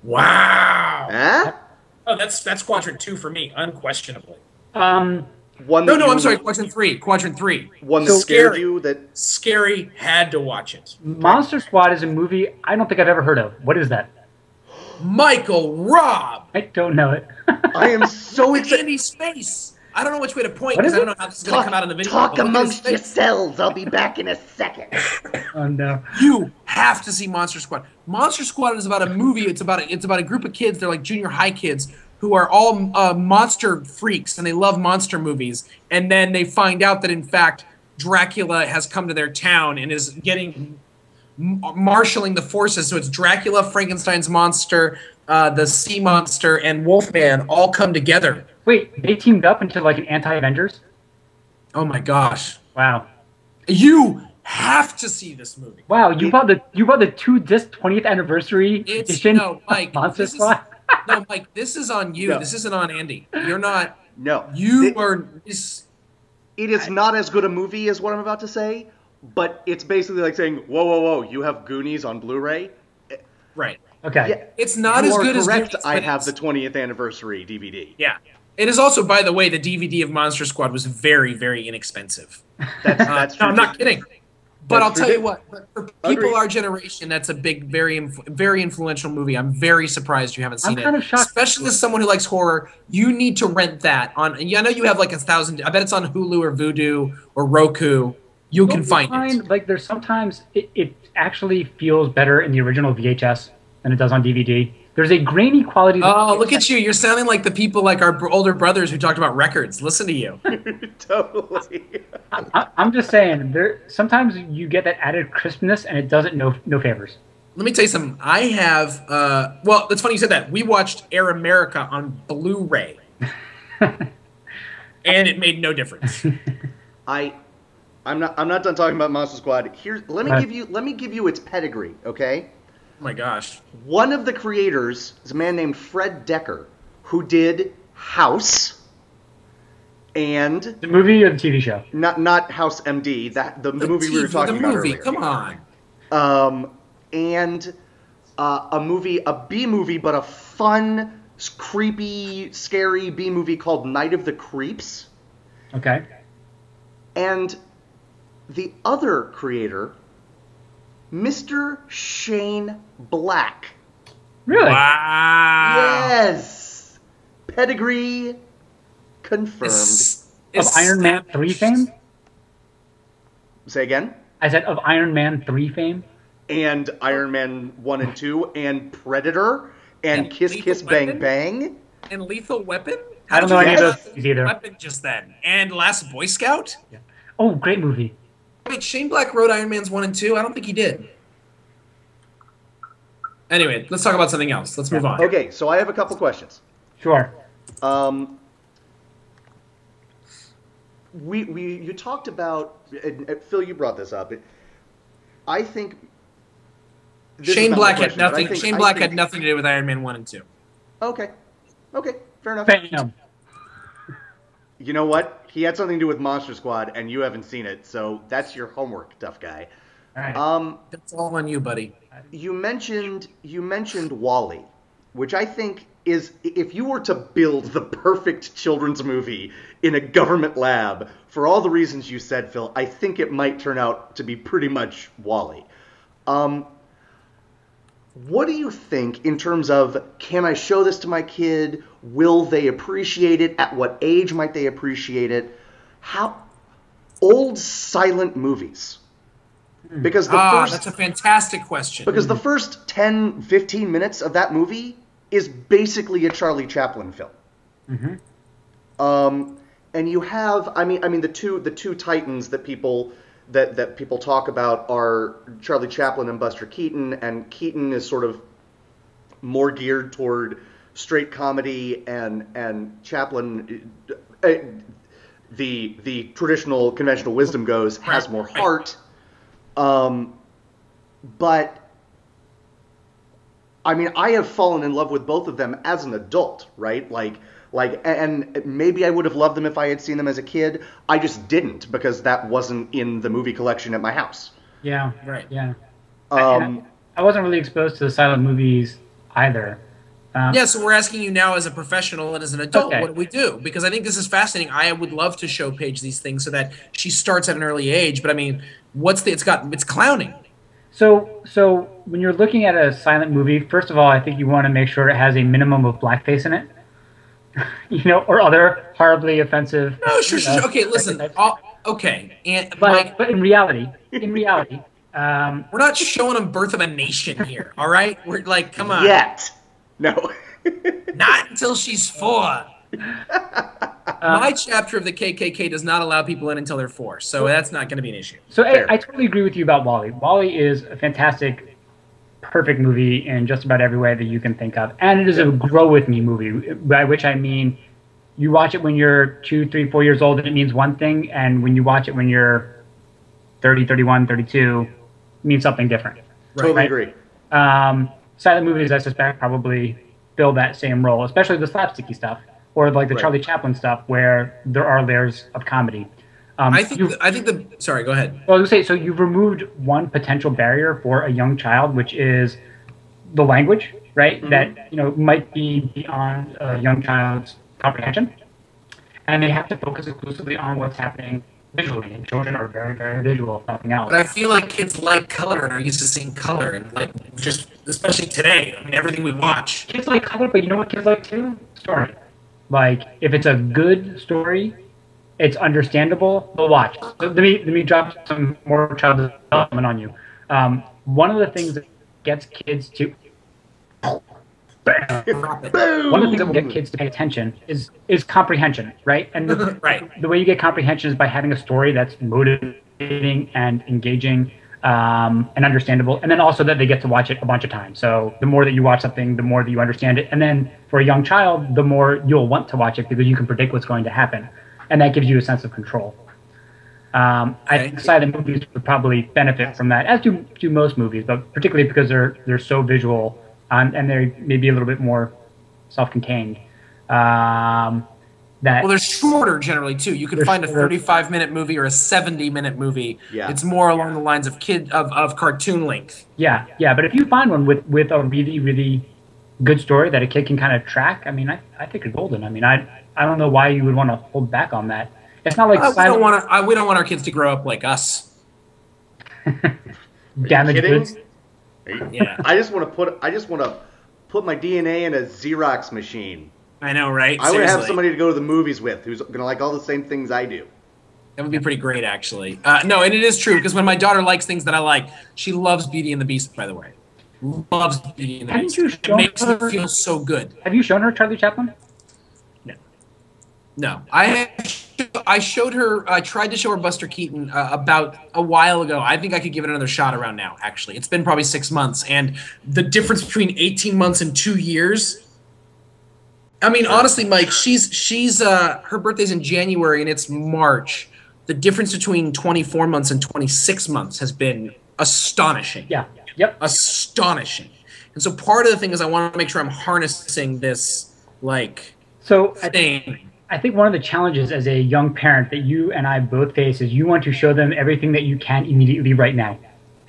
Wow. Huh? Oh, that's quadrant 2 for me, unquestionably. I'm sorry, quadrant 3. Quadrant 3. One that scared you. That scary, had to watch it. Monster Squad is a movie I don't think I've ever heard of. What is that? Michael Robb. I don't know it. I am so excited. Andy Space. I don't know which way to point because I don't know how this is going to come out in the video. Talk amongst yourselves. I'll be back in a second. Oh no! You have to see Monster Squad. Monster Squad is about a movie. It's about a group of kids. They're like junior high kids who are all monster freaks and they love monster movies. And then they find out that in fact Dracula has come to their town and is marshaling the forces. So it's Dracula, Frankenstein's monster, the sea monster, and Wolfman all come together. Wait, they teamed up into like an anti-Avengers? Oh my gosh! Wow. You have to see this movie. Wow, you bought the 2-disc 20th anniversary edition. No, Mike. Monster Squad. No, Mike. This is on you. No. This isn't on Andy. You're not. No. It is not as good a movie as what I'm about to say, but it's basically like saying, whoa, you have Goonies on Blu-ray? Right. Okay. Yeah, it's not as good as Goonies. I have the 20th anniversary DVD. Yeah. It is also, by the way, the DVD of Monster Squad was very, very inexpensive. That's true. No, I'm not kidding. But I'll tell you what, for people our generation, that's a big, very, very influential movie. I'm very surprised you haven't seen it. I'm kind of shocked. Especially as someone who likes horror, you need to rent that on. I know you have like 1,000. I bet it's on Hulu or Vudu or Roku. you can find it. Like there's sometimes it actually feels better in the original VHS than it does on DVD. There's a grainy quality. Oh, look at you! You're sounding like the people like our older brothers who talked about records. Listen to you. Totally. I'm just saying, sometimes you get that added crispness, and it doesn't no favors. Let me tell you something. I have. Well, that's funny you said that. We watched Air America on Blu-ray, and it made no difference. I'm not done talking about Monster Squad. Let me give you its pedigree, okay? Oh my gosh. One of the creators is a man named Fred Decker, who did House and the movie or the TV show. Not House MD, the movie we were talking about earlier. Come on. And a B movie, but a fun, creepy, scary B movie called Night of the Creeps. Okay. And the other creator, Mr. Shane Black. Really? Wow. Yes. Pedigree confirmed. Of Iron Man 3 fame? Say again? I said of Iron Man 3 fame? And Iron Man 1 and 2, and Predator, and Kiss Kiss Bang Bang. And Lethal Weapon? I don't know any of those things either. Weapon just then. And Last Boy Scout? Yeah. Oh, great movie. Wait, Shane Black wrote Iron Man's 1 and 2? I don't think he did. Anyway, let's talk about something else. Let's move on. Okay, so I have a couple questions. Sure. You talked about, and Phil, you brought this up. I think Shane Black had nothing. Shane Black had nothing to do with Iron Man 1 and 2. Okay, fair enough. Bam. You know what? He had something to do with Monster Squad, and you haven't seen it, so that's your homework, tough guy. All right. That's all on you, buddy. You mentioned WALL-E, which I think is, if you were to build the perfect children's movie in a government lab, for all the reasons you said, Phil, I think it might turn out to be pretty much WALL-E. What do you think in terms of, can I show this to my kid? Will they appreciate it? At what age might they appreciate it? Old silent movies. Because that's a fantastic question. Because the first 10, 15 minutes of that movie is basically a Charlie Chaplin film. Mm-hmm. And you have, I mean, the two titans that people talk about are Charlie Chaplin and Buster Keaton, and Keaton is sort of more geared toward straight comedy, and Chaplin, the traditional conventional wisdom goes, has more heart. But I mean, I have fallen in love with both of them as an adult, right? And maybe I would have loved them if I had seen them as a kid. I just didn't, because that wasn't in the movie collection at my house. Yeah. Right. Yeah. I wasn't really exposed to the silent movies either. Yeah, so we're asking you now as a professional and as an adult, Okay. what do we do? Because I think this is fascinating. I would love to show Paige these things so that she starts at an early age. But I mean, it's clowning. So when you're looking at a silent movie, first of all, I think you want to make sure it has a minimum of blackface in it. Or other horribly offensive. No, sure. Okay, listen. Okay, but in reality, we're not showing them Birth of a Nation here. All right, we're like, come on. Yet, no. Not until she's 4. My chapter of the KKK does not allow people in until they're 4, so that's not going to be an issue. So I totally agree with you about WALL-E. WALL-E is a fantastic, perfect movie in just about every way that you can think of. And it is a grow with me movie, by which I mean you watch it when you're 2, 3, 4 years old and it means one thing, and when you watch it when you're 30, 31, 32, it means something different. Totally agree. Silent movies, I suspect, probably fill that same role, especially the slapsticky stuff, or like the Charlie Chaplin stuff, where there are layers of comedy. Sorry, go ahead. Well, I was going to say, so you've removed one potential barrier for a young child, which is the language, right? Mm-hmm. That might be beyond a young child's comprehension, and they have to focus exclusively on what's happening visually. And children are very, very visual, if nothing else. But I feel like kids like color and are used to seeing color, and like just especially today. I mean, everything we watch. Kids like color, but you know what kids like too? Story. Like if it's a good story, It's understandable. But watch. So let me drop some more child development on you. One of the things that gets kids to one of the things that will get kids to pay attention is comprehension, right? And the way you get comprehension is by having a story that's motivating and engaging and understandable, and then also that they get to watch it a bunch of times. So the more that you watch something, the more that you understand it, and then for a young child, the more you'll want to watch it because you can predict what's going to happen, and that gives you a sense of control. I think silent movies would probably benefit from that, as do most movies, but particularly because they're so visual and they're maybe a little bit more self-contained. Well, they're shorter generally too. You can find a 35-minute movie or a 70-minute movie. Yeah. It's more along the lines of cartoon length. Yeah. But if you find one with a really, really good story that a kid can kind of track, I mean, I think you're golden. I mean, I don't know why you would want to hold back on that. It's not like we don't want our kids to grow up like us. Damaged goods. Yeah. I just want to put my DNA in a Xerox machine. I know, right? I want to have somebody to go to the movies with who's going to like all the same things I do. That would be pretty great, actually. No, and it is true, because when my daughter likes things that I like, she loves Beauty and the Beast, by the way. Loves Beauty and the Beast. It makes me feel so good. Have you shown her Charlie Chaplin? No. I showed her, I tried to show her Buster Keaton about a while ago. I think I could give it another shot around now, actually. It's been probably 6 months, and the difference between 18 months and 2 years... I mean, honestly, Mike, she's her birthday's in January and it's March. The difference between 24 months and 26 months has been astonishing. Yeah. Yep. Astonishing. And so part of the thing is I want to make sure I'm harnessing this thing. I think one of the challenges as a young parent that you and I both face is you want to show them everything that you can immediately right now.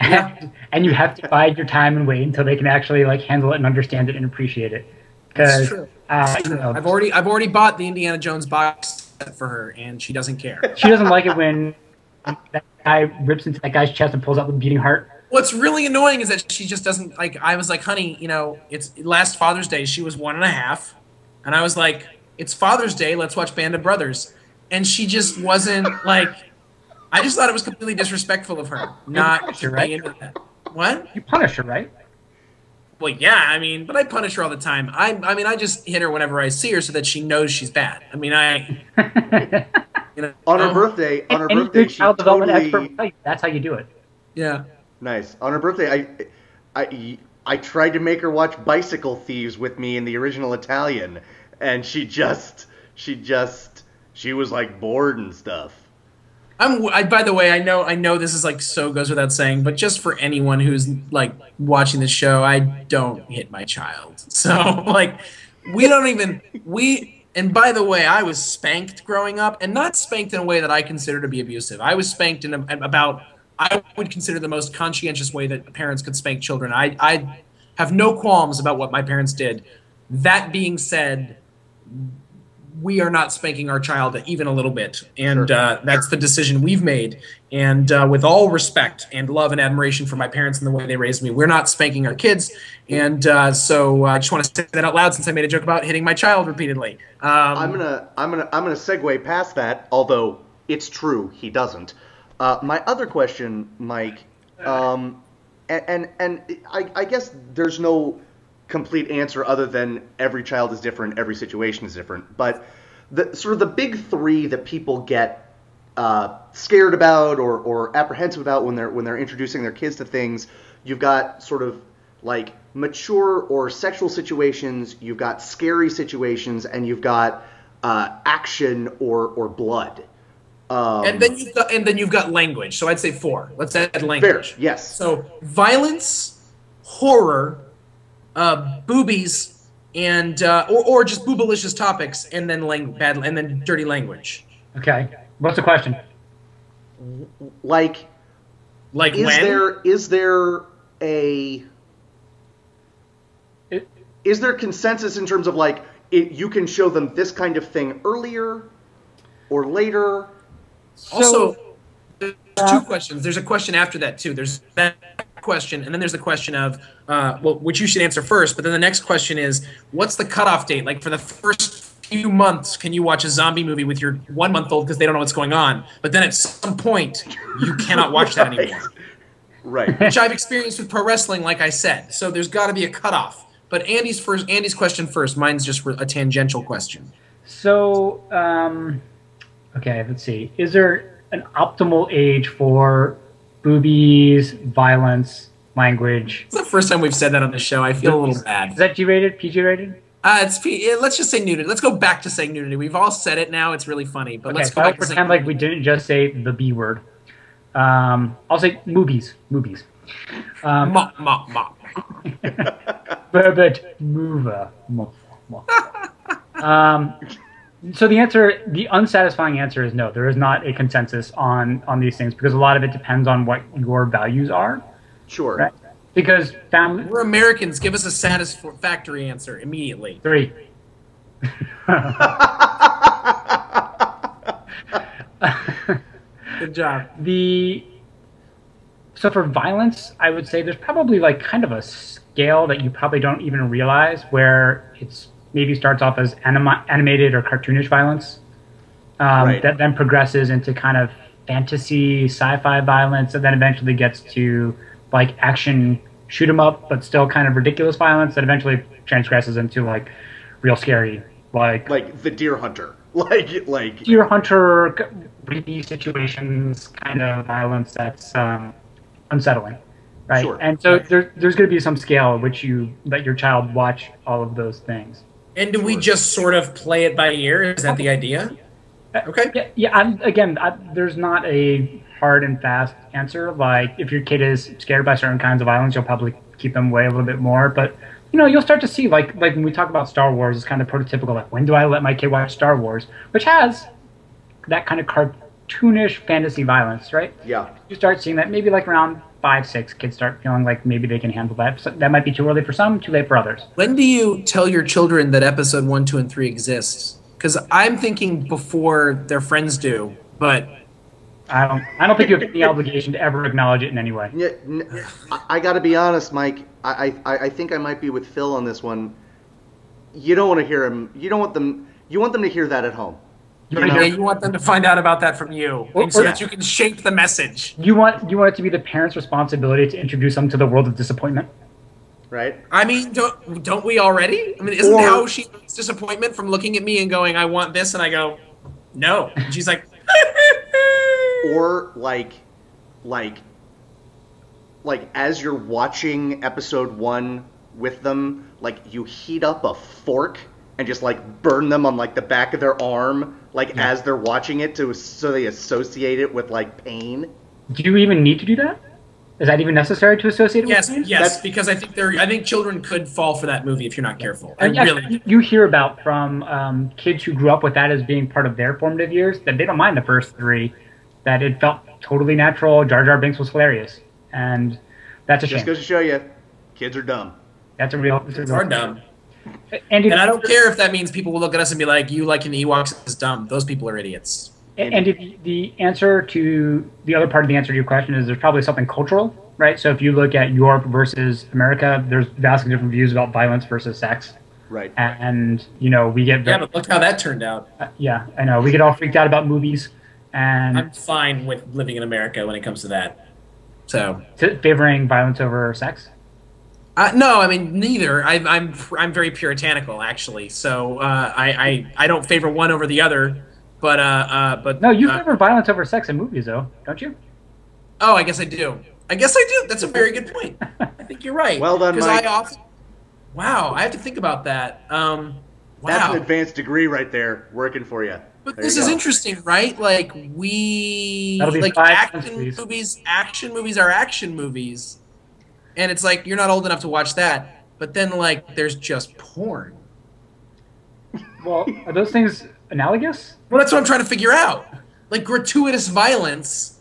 Yeah. And you have to bide your time and wait until they can actually handle it and understand it and appreciate it. That's true. I've already bought the Indiana Jones box set for her, and she doesn't care. She doesn't like it when that guy rips into that guy's chest and pulls out the beating heart. What's really annoying is that she just doesn't like. I was like, honey, it's last Father's Day. She was 1.5, and I was like, it's Father's Day. Let's watch Band of Brothers, and she just wasn't like. I just thought it was completely disrespectful of her not to be into that. What? You punish her, right? Well, yeah, I mean, but I punish her all the time. I just hit her whenever I see her so that she knows she's bad. I mean, on her birthday, she child development expert, that's how you do it. Yeah. Nice. On her birthday, I tried to make her watch Bicycle Thieves with me in the original Italian, and she was like bored and stuff. By the way, I know this is so goes without saying, but just for anyone who's watching this show, I don't hit my child. So and by the way, I was spanked growing up, and not spanked in a way that I consider to be abusive. I was spanked in I would consider the most conscientious way that parents could spank children. I have no qualms about what my parents did. That being said, we are not spanking our child even a little bit. And that's the decision we've made. And with all respect and love and admiration for my parents and the way they raised me, we're not spanking our kids. And so I just want to say that out loud since I made a joke about hitting my child repeatedly. I'm gonna segue past that, although it's true, he doesn't. My other question, Mike, and I guess there's no complete answer other than every child is different, every situation is different. But the big three that people get scared about or apprehensive about when they're introducing their kids to things, you've got sort of mature or sexual situations, you've got scary situations, and you've got action or blood. And then you've got language. So I'd say 4. Let's add language. Fair, yes. So violence, horror, boobies, and or just boobalicious topics, and then dirty language. Okay. What's the question? Is there consensus in terms of you can show them this kind of thing earlier or later? Also, there's 2 questions. There's a question after that too. There's that question, and then there's the question of which you should answer first. But then the next question is, what's the cutoff date? For the first few months can you watch a zombie movie with your 1-month-old because they don't know what's going on. But then at some point, you cannot watch that anymore. Right. Which I've experienced with pro wrestling, like I said. So there's got to be a cutoff. But Andy's question first. Mine's just a tangential question. So, okay, let's see. Is there an optimal age for boobies, violence, language? It's the first time we've said that on the show. I feel a little bad. Is that G-rated, PG-rated? Let's just say nudity. Let's go back to saying nudity. We've all said it now. It's really funny. But Okay, let's so go I'll back to saying pretend like we didn't just say the B word. I'll say movies. Ma. But mover. So the unsatisfying answer is no. There is not a consensus on these things because a lot of it depends on what your values are. Sure. Right? Because family. We're Americans. Give us a satisfactory answer immediately. 3. Good job. So for violence, I would say there's probably like kind of a scale that you probably don't even realize where it's maybe starts off as animated or cartoonish violence Right. that then progresses into kind of fantasy, sci-fi violence, and then eventually gets to like action shoot 'em up, but still kind of ridiculous violence that eventually transgresses into like real scary, like The Deer Hunter. Like deer hunter, creepy situations, kind of violence that's unsettling, right? Sure. And so there's going to be some scale at which you let your child watch all of those things. And do we just sort of play it by ear? Is that the idea? Okay. Yeah. There's not a hard and fast answer. Like if your kid is scared by certain kinds of violence, you'll probably keep them away a little bit more. But you'll start to see like when we talk about Star Wars, it's kind of prototypical. Like when do I let my kid watch Star Wars, which has that kind of cartoonish fantasy violence, right? Yeah. You start seeing that maybe like around 5, 6, kids start feeling like maybe they can handle that. So that might be too early for some, too late for others. When do you tell your children that episode 1, 2, and 3 exists? Because I'm thinking before their friends do, but I don't think you have any obligation to ever acknowledge it in any way. Yeah, I got to be honest, Mike. I think I might be with Phil on this one. You don't want to hear him. You don't want them. You want them to hear that at home. you want them to find out about that from you, so that you can shape the message. You want it to be the parent's responsibility to introduce them to the world of disappointment. Right. I mean, don't we already? I mean, isn't how she gets disappointment from looking at me and going, "I want this," and I go, "No," and she's like, or like as you're watching episode 1 with them, like you heat up a fork and just like burn them on like the back of their arm, as they're watching it, so they associate it with like pain. Do you even need to do that? Is that even necessary to associate it with pain? Yes, because I think children could fall for that movie if you're not careful. You hear about from kids who grew up with that as being part of their formative years that they don't mind the first 3, that it felt totally natural. Jar Jar Binks was hilarious, and that's a shame. Just goes to show you, kids are dumb. That's a real. Kids are dumb. And I don't care if that means people will look at us and be like, "You liking the Ewoks is dumb." Those people are idiots. And the answer to the other part of the answer to your question is there's probably something cultural, right? So if you look at Europe versus America, there's vastly different views about violence versus sex. Right. And we get but look how that turned out. Yeah, I know. We get all freaked out about movies, and I'm fine with living in America when it comes to that. So favoring violence over sex. No, I mean neither. I'm very puritanical actually. So I don't favor one over the other. But no, you favor violence over sex in movies, though, don't you? Oh, I guess I do. That's a very good point. I think you're right. Well done, Mike. Wow, I have to think about that. Wow. That's an advanced degree right there, working for you. But this is interesting, right? Like action movies are action movies, and it's like you're not old enough to watch that. But then like there's just porn. Well, are those things analogous? Well, that's what I'm trying to figure out. Like gratuitous violence,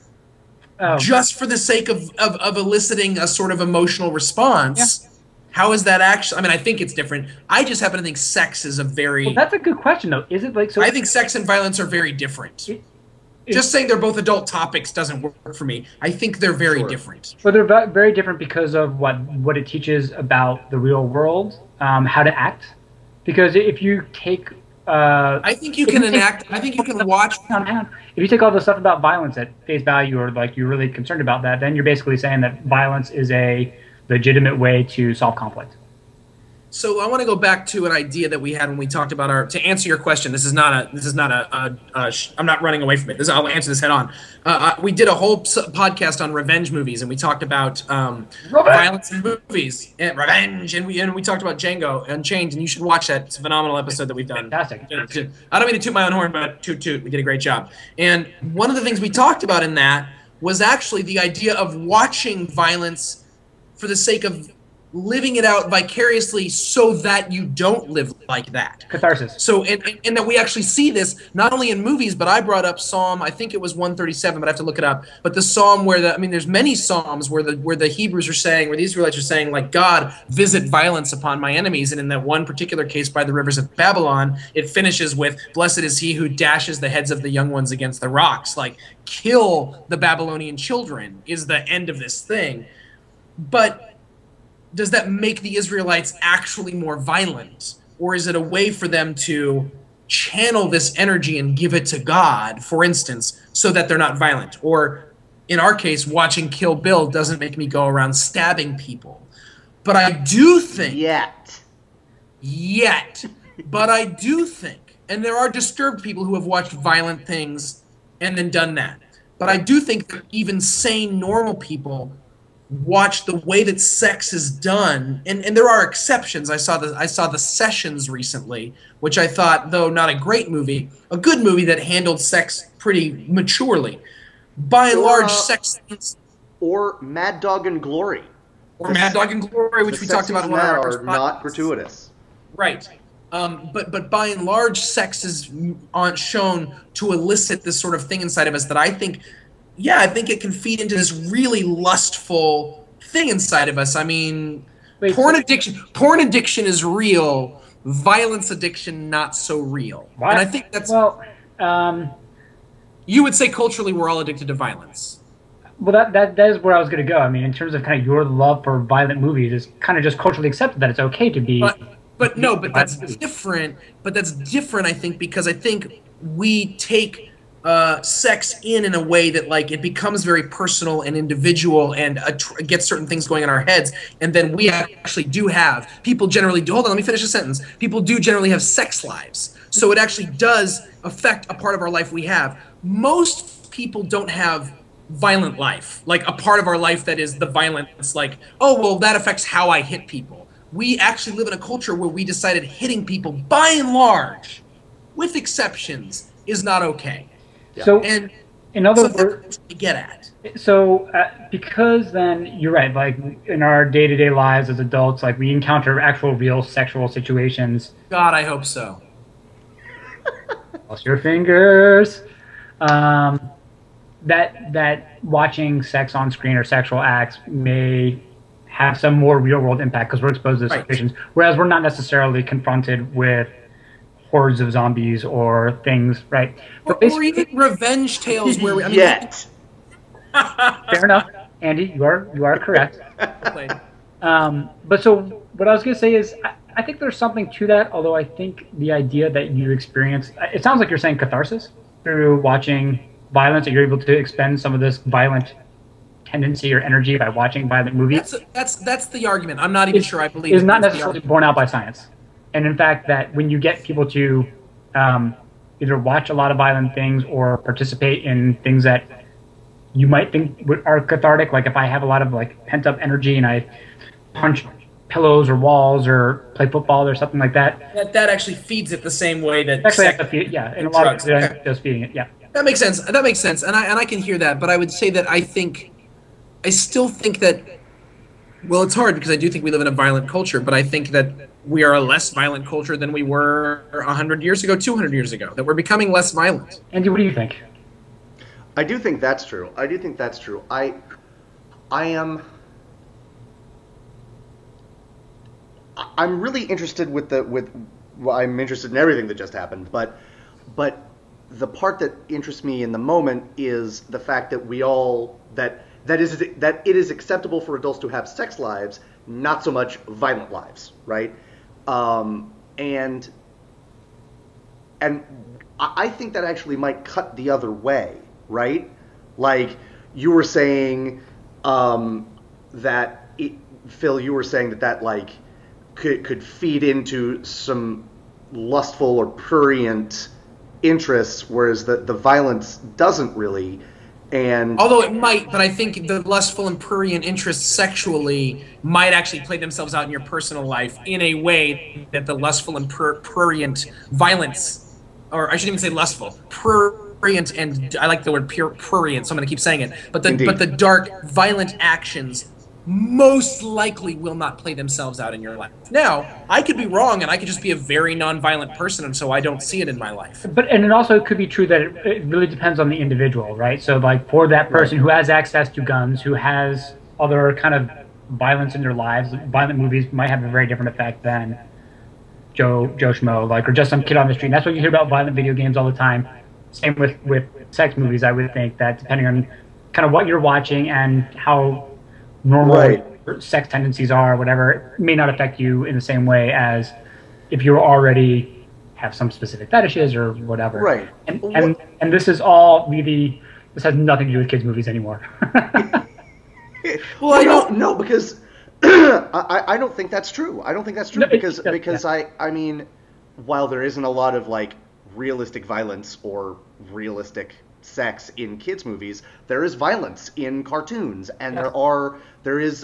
just for the sake of eliciting a sort of emotional response. Yeah. How is that actually? I mean, I think it's different. I just happen to think sex is a very. Well, that's a good question, though. Is it like so? I think sex and violence are very different. Just saying they're both adult topics doesn't work for me. I think they're very different. Well, they're very different because of what it teaches about the real world, how to act. Because if you take I think you can enact. I think you can watch. If you take all the stuff about violence at face value, or like you're really concerned about that, then you're basically saying that violence is a legitimate way to solve conflict. So I want to go back to an idea that we had when we talked about our. To answer your question, this is not a. I'm not running away from it. I'll answer this head on. We did a whole podcast on revenge movies, and we talked about violence in movies and revenge, and we talked about Django Unchained, and you should watch that. It's a phenomenal episode that we've done. Fantastic. I don't mean to toot my own horn, but toot. We did a great job. And one of the things we talked about in that was actually the idea of watching violence for the sake of living it out vicariously so that you don't live like that. Catharsis. So, and that we actually see this not only in movies, but I brought up Psalm, I think it was 137, but I have to look it up. But the Psalm where there's many Psalms where the Hebrews are saying, where the Israelites are saying, like, God, visit violence upon my enemies. And in that one particular case by the rivers of Babylon, it finishes with, blessed is he who dashes the heads of the young ones against the rocks. Like, kill the Babylonian children is the end of this thing. But does that make the Israelites actually more violent? Or is it a way for them to channel this energy and give it to God, for instance, so that they're not violent? Or in our case, watching Kill Bill doesn't make me go around stabbing people. But I do think... Yet. But I do think, and there are disturbed people who have watched violent things and then done that. But I do think that even sane, normal people watch the way that sex is done, and there are exceptions. I saw the Sessions recently, which I thought, though not a great movie, a good movie that handled sex pretty maturely. By and large, sex scenes, or Mad Dog and Glory, Mad Dog and Glory, which we talked about in one of our first podcasts, are not gratuitous. Right. But by and large, sex is shown to elicit this sort of thing inside of us that I think. Yeah, I think it can feed into this really lustful thing inside of us. I mean, porn addiction is real. Violence addiction, not so real. What? And I think that's... you would say culturally we're all addicted to violence. Well, that is where I was going to go. I mean, in terms of kind of your love for violent movies, it's kind of just culturally accepted that it's okay to be... But that's different. But that's different, I think, because I think we take... sex in a way that, like, it becomes very personal and individual and gets certain things going in our heads, and then we actually do have people generally do. Hold on, let me finish a sentence. People do generally have sex lives, so it actually does affect a part of our life we have. Most people don't have violent life, like a part of our life that is the violence. Like, oh well, that affects how I hit people. We actually live in a culture where we decided hitting people, by and large, with exceptions, is not okay. So, and in other words, to get at. So, because then you're right. Like in our day-to-day lives as adults, like we encounter actual, real sexual situations. God, I hope so. Cross your fingers. That watching sex on screen or sexual acts may have some more real-world impact because we're exposed to those situations, whereas we're not necessarily confronted with hordes of zombies or things, right? Or even revenge tales where fair enough, Andy. You are correct. But so what I was going to say is I think there's something to that. Although I think the idea that you experience, it sounds like you're saying catharsis through watching violence, that you're able to expend some of this violent tendency or energy by watching violent movies. That's the argument. I'm not even sure I believe it's not necessarily borne out by science. And in fact, that when you get people to either watch a lot of violent things or participate in things that you might think are cathartic, like if I have a lot of like pent up energy and I punch pillows or walls or play football or something like that. That actually feeds it the same way that actually has to feed it, yeah. And a lot of it does feeding it, yeah. That makes sense. And I can hear that, but I would say that I still think that, well, it's hard because I do think we live in a violent culture, but I think that we are a less violent culture than we were 100 years ago, 200 years ago, that we're becoming less violent. Andy, what do you think? I do think that's true. I'm really interested I'm interested in everything that just happened, but the part that interests me in the moment is the fact that that it is acceptable for adults to have sex lives, not so much violent lives, right? And and I think that actually might cut the other way, right? Like you were saying that Phil, you were saying that like could feed into some lustful or prurient interests, whereas the violence doesn't really. And although it might, but I think the lustful and prurient interests sexually might actually play themselves out in your personal life in a way that the lustful and prurient violence, or I shouldn't even say lustful, prurient, and I like the word prurient, so I'm going to keep saying it. But the dark, violent actions most likely will not play themselves out in your life. Now, I could be wrong, and I could just be a very non-violent person, and so I don't see it in my life. And it also could be true that it really depends on the individual, right? So, like, for that person who has access to guns, who has other kind of violence in their lives, violent movies might have a very different effect than Joe Schmo, like, or just some kid on the street. And that's what you hear about violent video games all the time. Same with sex movies, I would think, that depending on kind of what you're watching and how normal sex tendencies are, or whatever, it may not affect you in the same way as if you already have some specific fetishes or whatever. Right. And this is all really, this has nothing to do with kids' movies anymore. Well, I don't know, because I don't think that's true. I don't think that's true, because I mean, while there isn't a lot of like realistic violence or realistic sex in kids movies, there is violence in cartoons, and there's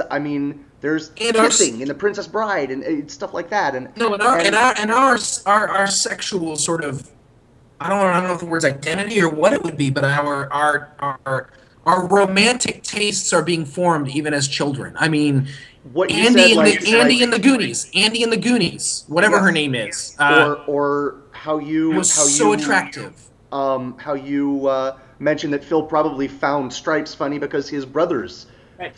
kissing in The Princess Bride and stuff like that. And our sexual sort of, I don't know if the word's identity or what it would be, but our romantic tastes are being formed even as children. I mean, Andy in the Goonies, whatever her name is, or how you so attractive. How you mentioned that Phil probably found Stripes funny because his brothers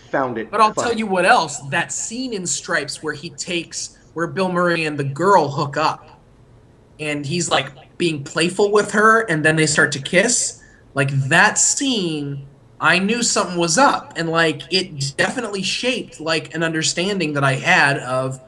found it. But I'll funny. tell you what else. That scene in Stripes where Bill Murray and the girl hook up, and he's like being playful with her, and then they start to kiss. Like that scene, I knew something was up, and like it definitely shaped like an understanding that I had of.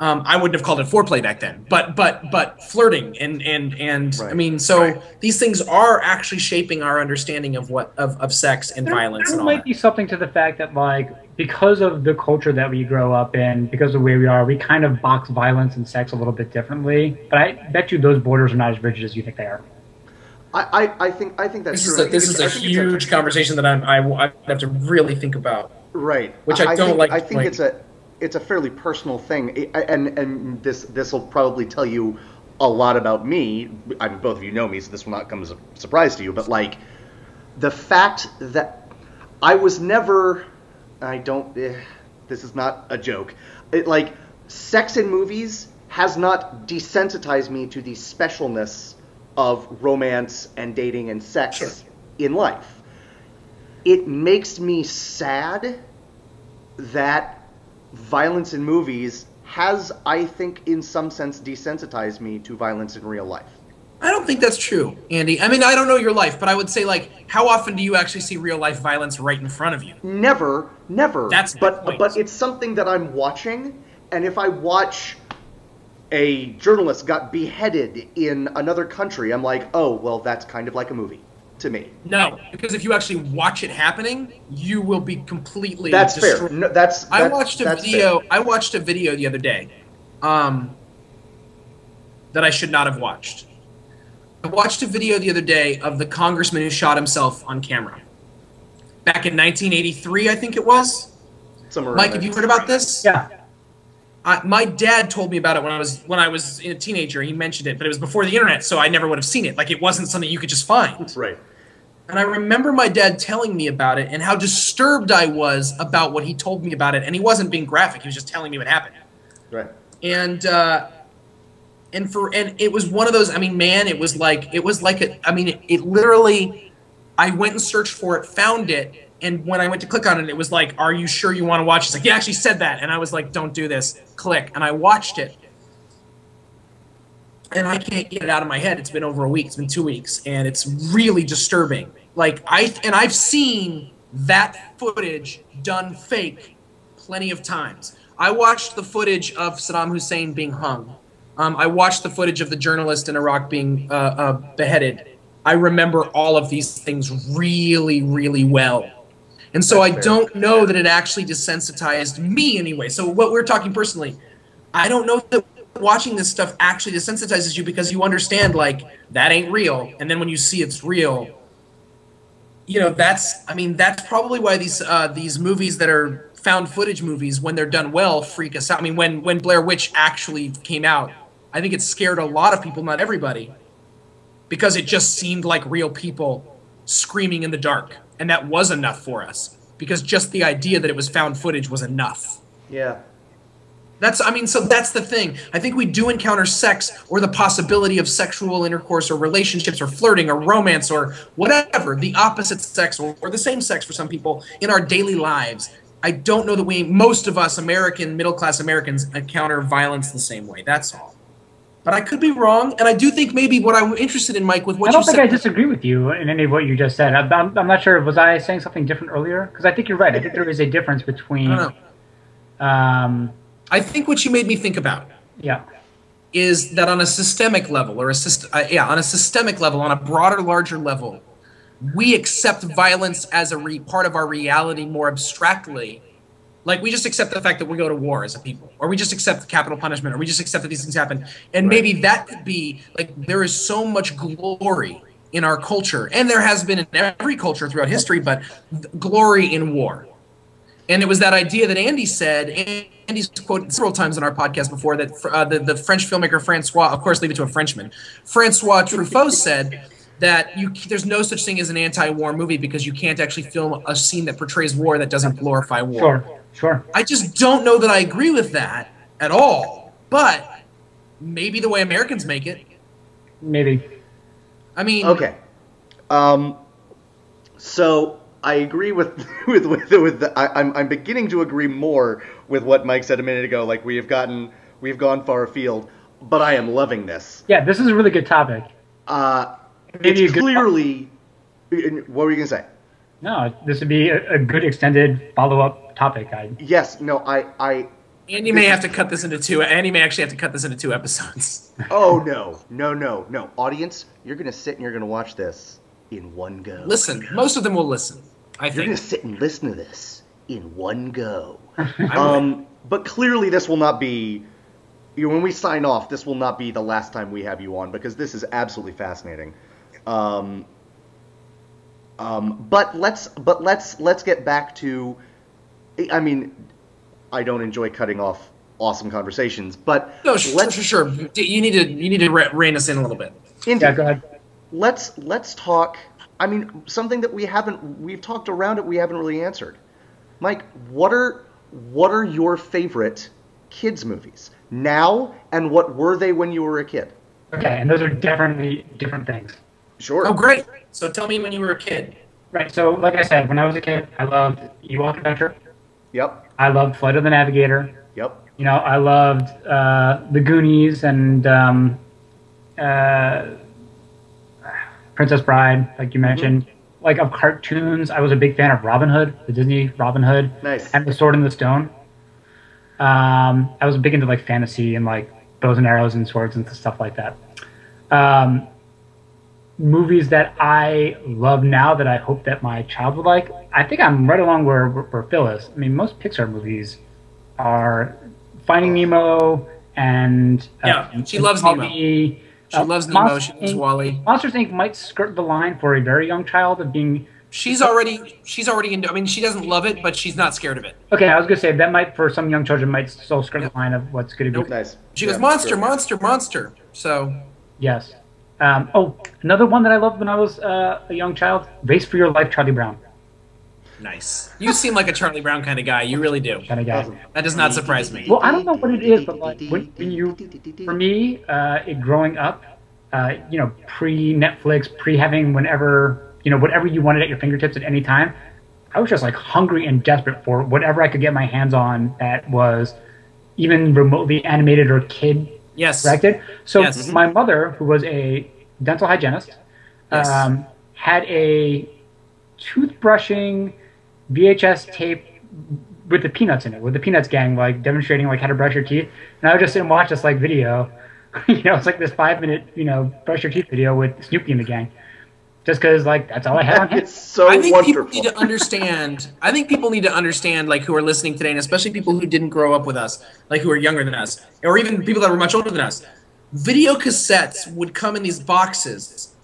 I wouldn't have called it foreplay back then, but flirting and right. I mean, so these things are actually shaping our understanding of of sex and violence. There might be something to the fact that, like, because of the culture that we grow up in, because of the way we are, we kind of box violence and sex a little bit differently. But I bet you those borders are not as rigid as you think they are. I think that's true. This is a huge conversation that I have to really think about. Right. Which I don't like. I think it's a fairly personal thing, and this will probably tell you a lot about me. I mean, both of you know me, so this will not come as a surprise to you. But like the fact that I was never, this is not a joke. Like sex in movies has not desensitized me to the specialness of romance and dating and sex in life. It makes me sad that violence in movies has, I think, in some sense, desensitized me to violence in real life. I don't think that's true, Andy. I mean, I don't know your life, but I would say, like, how often do you actually see real life violence right in front of you? Never. But it's something that I'm watching, and if I watch a journalist got beheaded in another country, I'm like, oh, well, that's kind of like a movie to me. No, because if you actually watch it happening, you will be completely That's destroyed. fair. No, I watched a video. I watched a video the other day, that I should not have watched. I watched a video the other day of the congressman who shot himself on camera. Back in 1983, I think it was. Mike, have you heard about this? Yeah. My dad told me about it when I was a teenager. He mentioned it, but it was before the internet, so I never would have seen it. Like, it wasn't something you could just find. Right. And I remember my dad telling me about it and how disturbed I was about what he told me about it. And he wasn't being graphic; he was just telling me what happened. Right. And it was one of those. I mean, man, it was like it literally. I went and searched for it, found it, and when I went to click on it, it was like, "Are you sure you want to watch?" He's like, "Yeah, actually said that," and I was like, "Don't do this." Click, and I watched it. And I can't get it out of my head. It's been over a week. It's been 2 weeks, and it's really disturbing. Like I've seen that footage done fake plenty of times. I watched the footage of Saddam Hussein being hung. I watched the footage of the journalist in Iraq being beheaded. I remember all of these things really, really well. And so I don't know that it actually desensitized me anyway. So what we're talking personally, I don't know that watching this stuff actually desensitizes you because you understand, like, that ain't real. And then when you see it's real, you know, that's probably why these movies that are found footage movies, when they're done well, freak us out. I mean, when Blair Witch actually came out, I think it scared a lot of people, not everybody, because it just seemed like real people screaming in the dark. And that was enough for us, because just the idea that it was found footage was enough. Yeah. So that's the thing. I think we do encounter sex or the possibility of sexual intercourse or relationships or flirting or romance or whatever, the opposite sex or the same sex for some people in our daily lives. I don't know that most of us middle-class Americans encounter violence the same way. That's all. But I could be wrong, and I do think maybe what I'm interested in, Mike, with what you said. I don't think I disagree with you in any of what you just said. I'm not sure. Was I saying something different earlier? Because I think you're right. I think there is a difference between... I don't know. I think what you made me think about is that on a systemic level, on a systemic level, on a broader, larger level, we accept violence as a part of our reality more abstractly. Like, we just accept the fact that we go to war as a people, or we just accept capital punishment, or we just accept that these things happen. And maybe that could be, like, there is so much glory in our culture, and there has been in every culture throughout history, but glory in war. And it was that idea that Andy said, Andy's quoted several times on our podcast before, that the French filmmaker Francois, of course, leave it to a Frenchman, Francois Truffaut said that there's no such thing as an anti-war movie because you can't actually film a scene that portrays war that doesn't glorify war. Sure. I just don't know that I agree with that at all, but maybe the way Americans make it. Maybe. I mean... Okay. So... I agree with I'm beginning to agree more with what Mike said a minute ago. Like, we've gone far afield, but I am loving this. Yeah, this is a really good topic. It's clearly. What were you gonna say? No, this would be a good extended follow-up topic. Yes. No. Andy may have to cut this into two. Andy may actually have to cut this into 2 episodes. Oh no! Audience, you're gonna sit and you're gonna watch this in one go. Listen, most of them will listen. You're going to sit and listen to this in one go. I But clearly this will not be, when we sign off, this will not be the last time we have you on, because this is absolutely fascinating. But let's get back to, I mean, I don't enjoy cutting off awesome conversations, but no, sure. You need to rein us in a little bit. Indeed. Yeah, go ahead. Let's talk. I mean, something that we've talked around it, we haven't really answered. Mike, what are your favorite kids movies now, and what were they when you were a kid? Okay, and those are definitely different things. Sure. Oh, great. So tell me when you were a kid. Right, so like I said, when I was a kid, I loved Ewok Adventure. Yep. I loved Flight of the Navigator. Yep. You know, I loved The Goonies and Princess Bride, like you mentioned. Mm-hmm. Like, of cartoons, I was a big fan of Robin Hood, the Disney Robin Hood. Nice. And The Sword in the Stone. I was big into, like, fantasy and, like, bows and arrows and swords and stuff like that. Movies that I love now that I hope that my child would like, I think I'm right along where Phil is. I mean, most Pixar movies are Finding Nemo and... she loves Nemo. She loves Nemo. She loves Wall-E. Monsters, Inc. might skirt the line for a very young child of being... She's already into... I mean, she doesn't love it, but she's not scared of it. Okay, I was going to say, that might, for some young children, might still skirt the line of what's going to be... Nice. She goes, monster. So... Yes. Another one that I loved when I was a young child, Race for Your Life, Charlie Brown. Nice. You seem like a Charlie Brown kind of guy. You really do. Kind of guy. Awesome. That does not surprise me. Well, I don't know what it is, but like when you, for me, growing up, pre-Netflix, pre-having whatever you wanted at your fingertips at any time, I was just like hungry and desperate for whatever I could get my hands on that was even remotely animated or kid directed. So my mother, who was a dental hygienist, had a toothbrushing VHS tape with the Peanuts in it, with the Peanuts gang, like demonstrating like how to brush your teeth. And I would just sit and watch this like video It's like this 5-minute, brush your teeth video with Snoopy and the gang. Just because, like, that's all I had on hand. It's so I think wonderful. people need to understand. I think people need to understand, like, who are listening today, and especially people who didn't grow up with us, like who are younger than us, or even people that were much older than us. Video cassettes would come in these boxes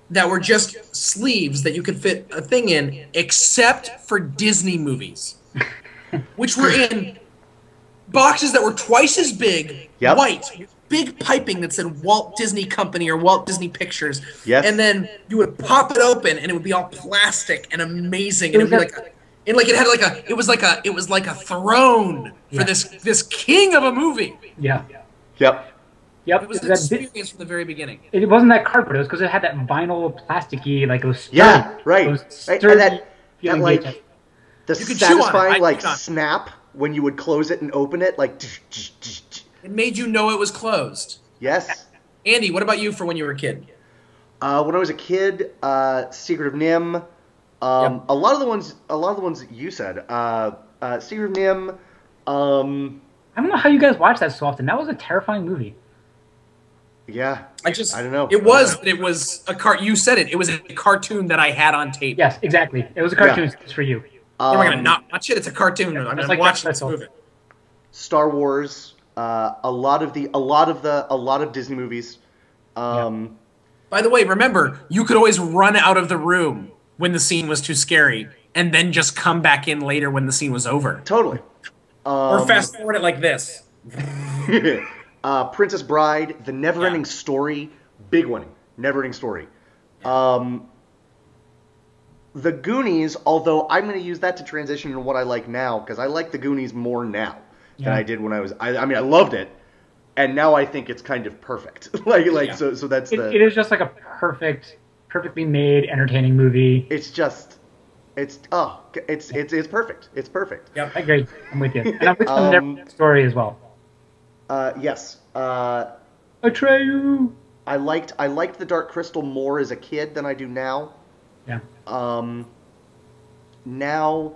that were just sleeves that you could fit a thing in, except for Disney movies, which were in boxes that were twice as big, Yep. white, big piping that said Walt Disney Company or Walt Disney Pictures. Yes. And then you would pop it open and it would be all plastic and amazing. And it would be it was like a throne for this king of a movie. Yeah. Yep. Yep. It was an experience from the very beginning. It wasn't that cardboard. It was because it had that vinyl, plasticky, like it was sturdy. Yeah, right. It was Right, sturdy, and that like VHS. the You could chew on it. satisfying I like chewed on it. snap when you would close it and open it, like It made you know it was closed. yes. Andy, what about you for when you were a kid? When I was a kid, Secret of Nim. Yep. A lot of the ones that you said. Secret of Nim. I don't know how you guys watch that so often. That was a terrifying movie. Yeah. I don't know. It was a you said it. It was a cartoon that I had on tape. Yes, exactly. It was a cartoon just for you. Am I gonna not watch it? It's a cartoon. I'm gonna like watch that this movie. Star Wars. A lot of Disney movies. By the way, remember, you could always run out of the room when the scene was too scary, and then just come back in later when the scene was over. Totally. Or fast forward it like this. Princess Bride, The Neverending Story, big one, Neverending Story. The Goonies, although I'm going to use that to transition into what I like now, because I like The Goonies more now than I did when I was. I mean, I loved it, and now I think it's kind of perfect. So that's It is just like a perfectly made, entertaining movie. It's just, it's perfect. It's perfect. Yep. I agree. I'm with you. And I'm with you on their story as well. Yes. Atreyu. I liked the Dark Crystal more as a kid than I do now. Yeah. Now,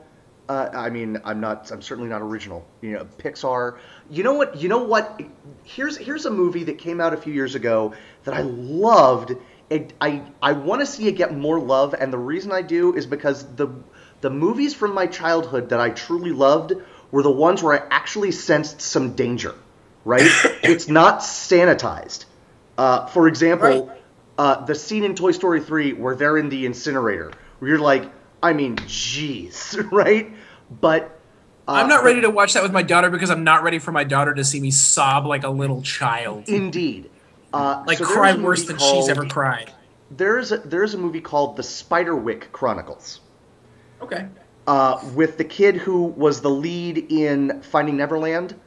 I mean, I'm certainly not original. Pixar. You know what? Here's a movie that came out a few years ago that I loved. I want to see it get more love, and the reason I do is because the movies from my childhood that I truly loved were the ones where I actually sensed some danger. Right? It's not sanitized. For example, the scene in Toy Story 3 where they're in the incinerator, where you're like, I mean, jeez, right? But I'm not ready to watch that with my daughter because I'm not ready for my daughter to see me sob like a little child. Indeed. Cry worse than she's ever cried. There's a movie called The Spiderwick Chronicles. Okay. With the kid who was the lead in Finding Neverland.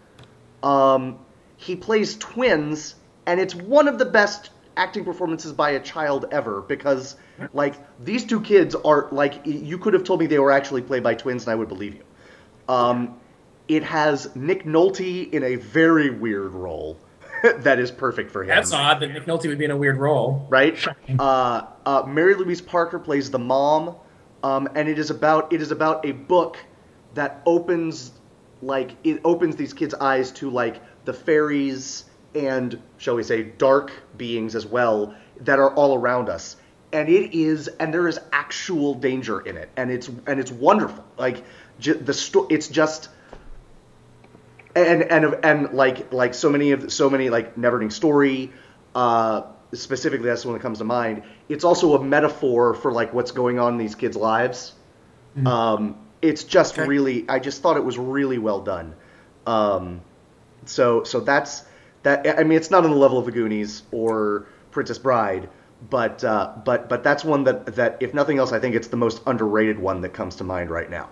He plays twins, and it's one of the best acting performances by a child ever, because, like, these two kids are, like, you could have told me they were actually played by twins, and I would believe you. It has Nick Nolte in a very weird role that is perfect for him. That's odd that Nick Nolte would be in a weird role. Right? Mary Louise Parker plays the mom, and it is about a book that opens these kids' eyes to, like, the fairies and, shall we say, dark beings as well that are all around us. And there is actual danger in it, and it's wonderful. Like, it's just, and like so many like Neverending Story, specifically that's the one that comes to mind. It's also a metaphor for, like, what's going on in these kids' lives. It's just really, I just thought it was really well done. So that's that. I mean, it's not on the level of The Goonies or Princess Bride, but that's one that if nothing else, I think it's the most underrated one that comes to mind right now.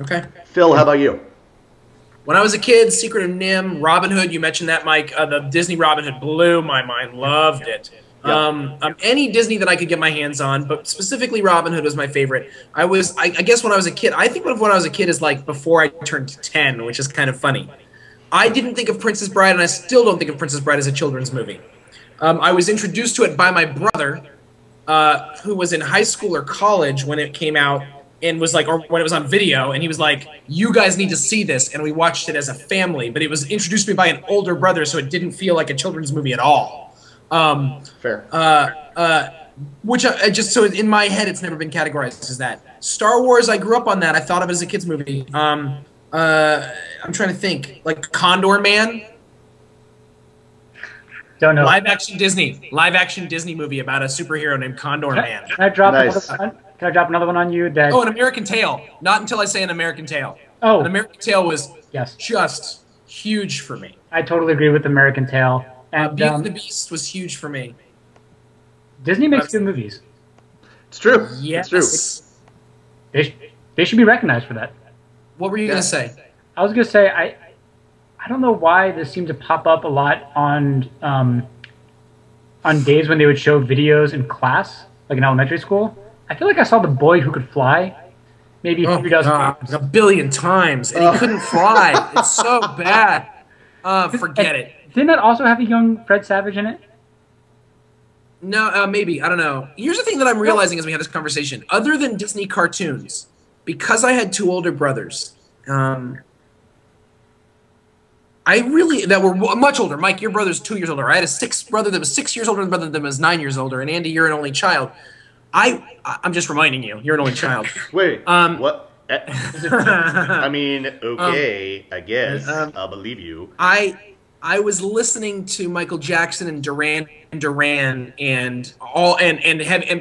Okay. Phil, how about you? When I was a kid, Secret of Nim, Robin Hood, you mentioned that, Mike. The Disney Robin Hood blew my mind. Loved it. Yep. Any Disney that I could get my hands on, but specifically Robin Hood was my favorite. I guess when I was a kid, I think of when I was a kid as like before I turned 10, which is kind of funny. I didn't think of Princess Bride, and I still don't think of Princess Bride as a children's movie. I was introduced to it by my brother, who was in high school or college when it came out, and was like, or when it was on video, and he was like, "You guys need to see this," and we watched it as a family. But it was introduced to me by an older brother, so it didn't feel like a children's movie at all. Fair. Which I just, so in my head, it's never been categorized as that. Star Wars, I grew up on that. I thought of it as a kid's movie. I'm trying to think, like Condor Man. Don't know. Live action Disney movie about a superhero named Condor Man. Can I drop Nice. another one on you? That Oh, An American Tail. Not until I say An American Tail. Oh. An American Tail was Yes. just huge for me. I totally agree with American Tail. And Beauty and the Beast was huge for me. Disney makes good movies. It's true. Yes. It's true. They should be recognized for that. What were you gonna say? I was gonna say I don't know why this seemed to pop up a lot on days when they would show videos in class, like in elementary school. I feel like I saw The Boy Who Could Fly maybe 3 dozen times. A billion times, and he couldn't fly. It's so bad. Forget it. Didn't that also have a young Fred Savage in it? No, maybe. I don't know. Here's the thing that I'm realizing as we have this conversation. Other than Disney cartoons, because I had 2 older brothers, that were much older. Mike, your brother's 2 years older. I had a 6th brother that was 6 years older than a brother that was 9 years older. And Andy, you're an only child. I'm just reminding you, you're an only child. Wait. What? I mean, okay, I guess I'll believe you. I was listening to Michael Jackson and Duran Duran and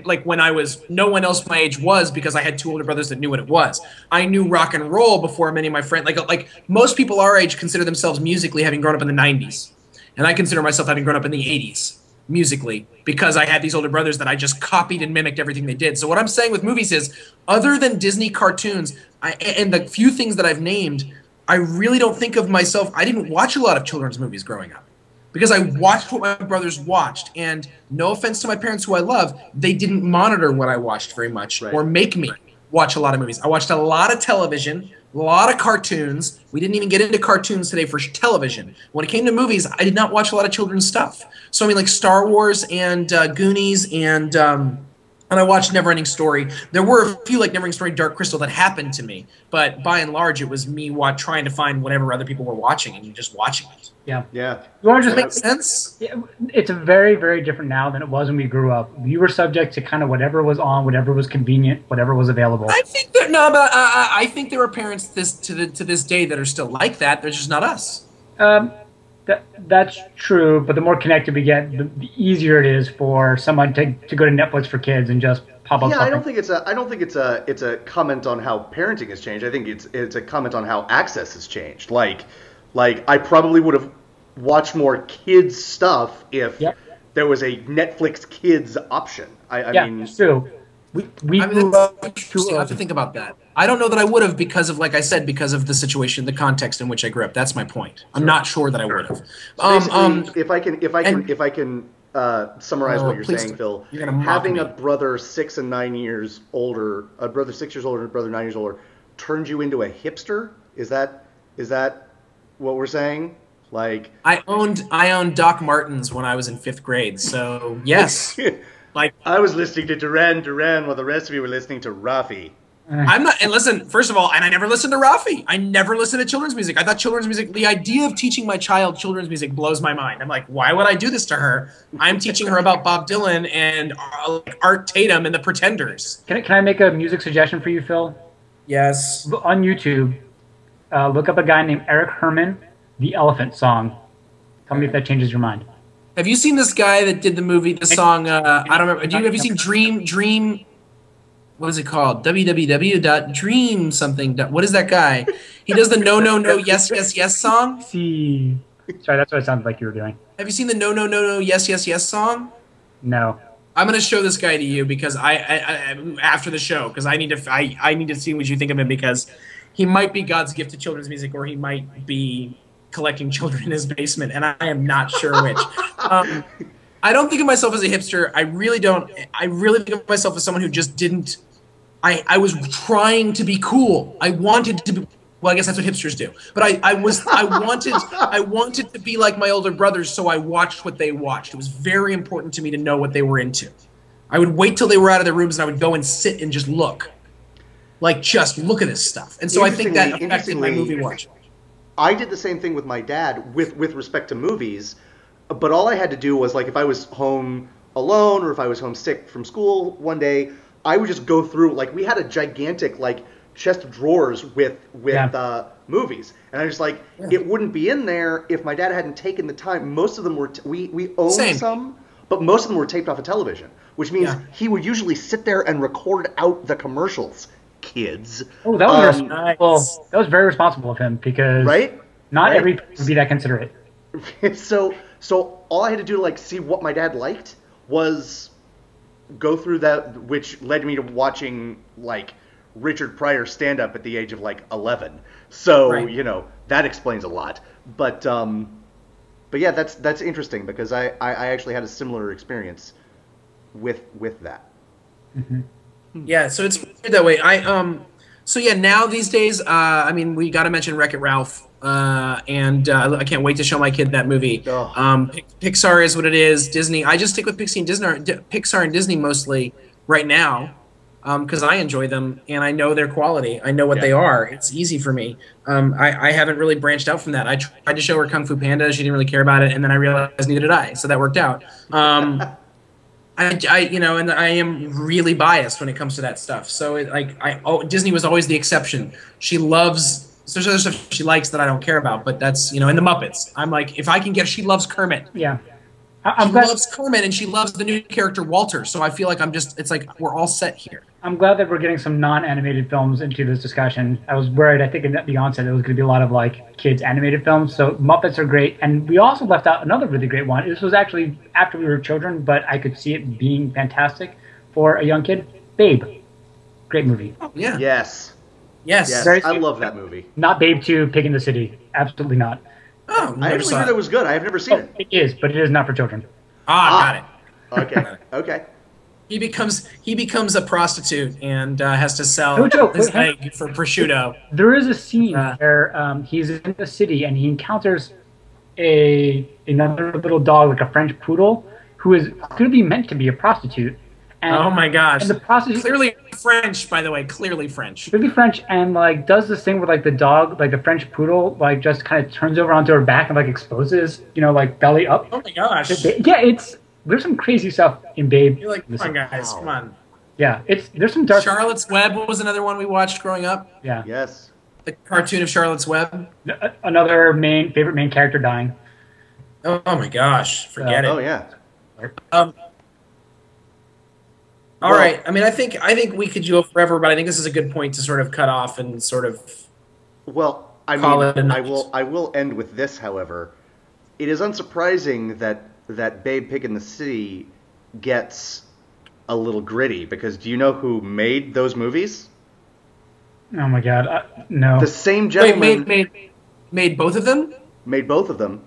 like when I was, no one else my age was, because I had 2 older brothers that knew what it was. I knew rock and roll before many of my friends. Like most people our age consider themselves musically having grown up in the 90s, and I consider myself having grown up in the 80s musically, because I had these older brothers that I just copied and mimicked everything they did. So what I'm saying with movies is, other than Disney cartoons, and the few things that I've named, I really don't think of myself. I didn't watch a lot of children's movies growing up, because I watched what my brothers watched. And no offense to my parents, who I love, they didn't monitor what I watched very much, or make me watch a lot of movies. I watched a lot of television, a lot of cartoons. We didn't even get into cartoons today for television. When it came to movies, I did not watch a lot of children's stuff. So I mean, like Star Wars and Goonies and I watched Neverending Story. There were a few, like Neverending Story, Dark Crystal, that happened to me. But by and large, it was me trying to find whatever other people were watching and just watching it. Yeah. Yeah. Does that make sense? It's very, very different now than it was when we grew up. You were subject to kind of whatever was on, whatever was convenient, whatever was available. I think that but I think there are parents to this day that are still like that. They're just not us. That's true, but the more connected we get, the easier it is for someone to go to Netflix for kids and just pop up. Yeah, something. I don't think it's a comment on how parenting has changed. I think it's a comment on how access has changed. Like I probably would have watched more kids stuff if there was a Netflix Kids option. I mean, it's true. We grew up too I have to think about that. I don't know that I would have, because of, like I said, because of the situation, the context in which I grew up. That's my point. I'm not sure that I would have. If I can summarize what you're saying, Phil, having a brother 6 and 9 years older, a brother 6 years older, and a brother 9 years older, turned you into a hipster. Is that what we're saying? Like, I owned Doc Martens when I was in 5th grade. So yes. Like, I was listening to Duran Duran while the rest of you were listening to Rafi. I'm not, and listen, first of all, and I never listened to Rafi. I never listened to children's music. I thought children's music, the idea of teaching my child children's music blows my mind. I'm like, why would I do this to her? I'm teaching her about Bob Dylan and Art Tatum and the Pretenders. Can I make a music suggestion for you, Phil? Yes. On YouTube, look up a guy named Eric Herman, The Elephant Song. Tell me if that changes your mind. Have you seen this guy that did the song, I don't remember, have you seen Dream, what is it called? www.dream something. What is that guy? He does the no, no, no, yes, yes, yes song. See. Sorry, that's what it sounded like you were doing. Have you seen the no, no, no, no, yes, yes, yes song? No. I'm going to show this guy to you because I after the show, because I need to see what you think of him, because he might be God's gift to children's music, or he might be collecting children in his basement, and I am not sure which. I don't think of myself as a hipster. I really don't. I really think of myself as someone who just didn't. I was trying to be cool. I wanted to be. Well, I guess that's what hipsters do. But I wanted to be like my older brothers, so I watched what they watched. It was very important to me to know what they were into. I would wait till they were out of their rooms, and I would go and sit and just look. like just look at this stuff. And so I think that affected my movie watch. I did the same thing with my dad with respect to movies, but all I had to do was, like, if I was home alone or if I was homesick from school one day, I would just go through, like, we had a gigantic, like, chest of drawers with movies, and I was like, it wouldn't be in there if my dad hadn't taken the time. Most of them were we owned some, but most of them were taped off of television, which means he would usually sit there and record out the commercials. Kids. Oh, that was nice. That was very responsible of him, because not every would be that considerate. So all I had to do to, like, see what my dad liked was go through that, which led me to watching, like, Richard Pryor stand up at the age of, like, 11. So you know, that explains a lot. But yeah, that's interesting, because I actually had a similar experience with that. Mm-hmm. Yeah, so it's weird that way. So yeah, now these days, I mean, we got to mention Wreck-It Ralph, and I can't wait to show my kid that movie. Pixar is what it is. Disney, I just stick with Pixar and Disney mostly right now, because I enjoy them and I know their quality. I know what they are. It's easy for me. I haven't really branched out from that. I tried to show her Kung Fu Panda. She didn't really care about it, and then I realized neither did I. So that worked out. You know, and I am really biased when it comes to that stuff. So Disney was always the exception. She loves, there's other stuff she likes that I don't care about, but that's, you know, in the Muppets. I'm like, if I can get, she loves Kermit. Yeah. She loves Kermit, and she loves the new character Walter. So I feel like it's like we're all set here. I'm glad that we're getting some non-animated films into this discussion. I was worried, I think, at the onset, there was going to be a lot of, like, kids' animated films. So Muppets are great. And we also left out another really great one. This was actually after we were children, but I could see it being fantastic for a young kid. Babe. Great movie. Oh, yeah. Yes. I love that movie. Not Babe 2, Pig in the City. Absolutely not. Oh, I actually heard it was good. I have never seen it. It is, but it is not for children. Got it. Okay. Okay. He becomes a prostitute and has to sell his egg for prosciutto. There is a scene where he's in the city and he encounters another little dog, like a French poodle, who is clearly meant to be a prostitute. And, oh my gosh! And the prostitute, clearly French, by the way, clearly French. Clearly French, and like does this thing where like the dog, like the French poodle, like just kind of turns over onto her back and like exposes, you know, like belly up. Oh my gosh! Yeah, there's some crazy stuff in Babe. You're like, come on, guys, come on. Yeah, there's some dark. Charlotte's Web was another one we watched growing up. Yeah. Yes. The cartoon of Charlotte's Web. Another favorite main character dying. Oh my gosh! Forget it. Oh yeah. All right. I mean, I think we could go forever, but I think this is a good point to sort of cut off and sort of. Well, I mean, I will end with this. However, it is unsurprising that Babe Pig in the City gets a little gritty, because do you know who made those movies? Oh my God, no. The same gentleman made both of them. Made both of them.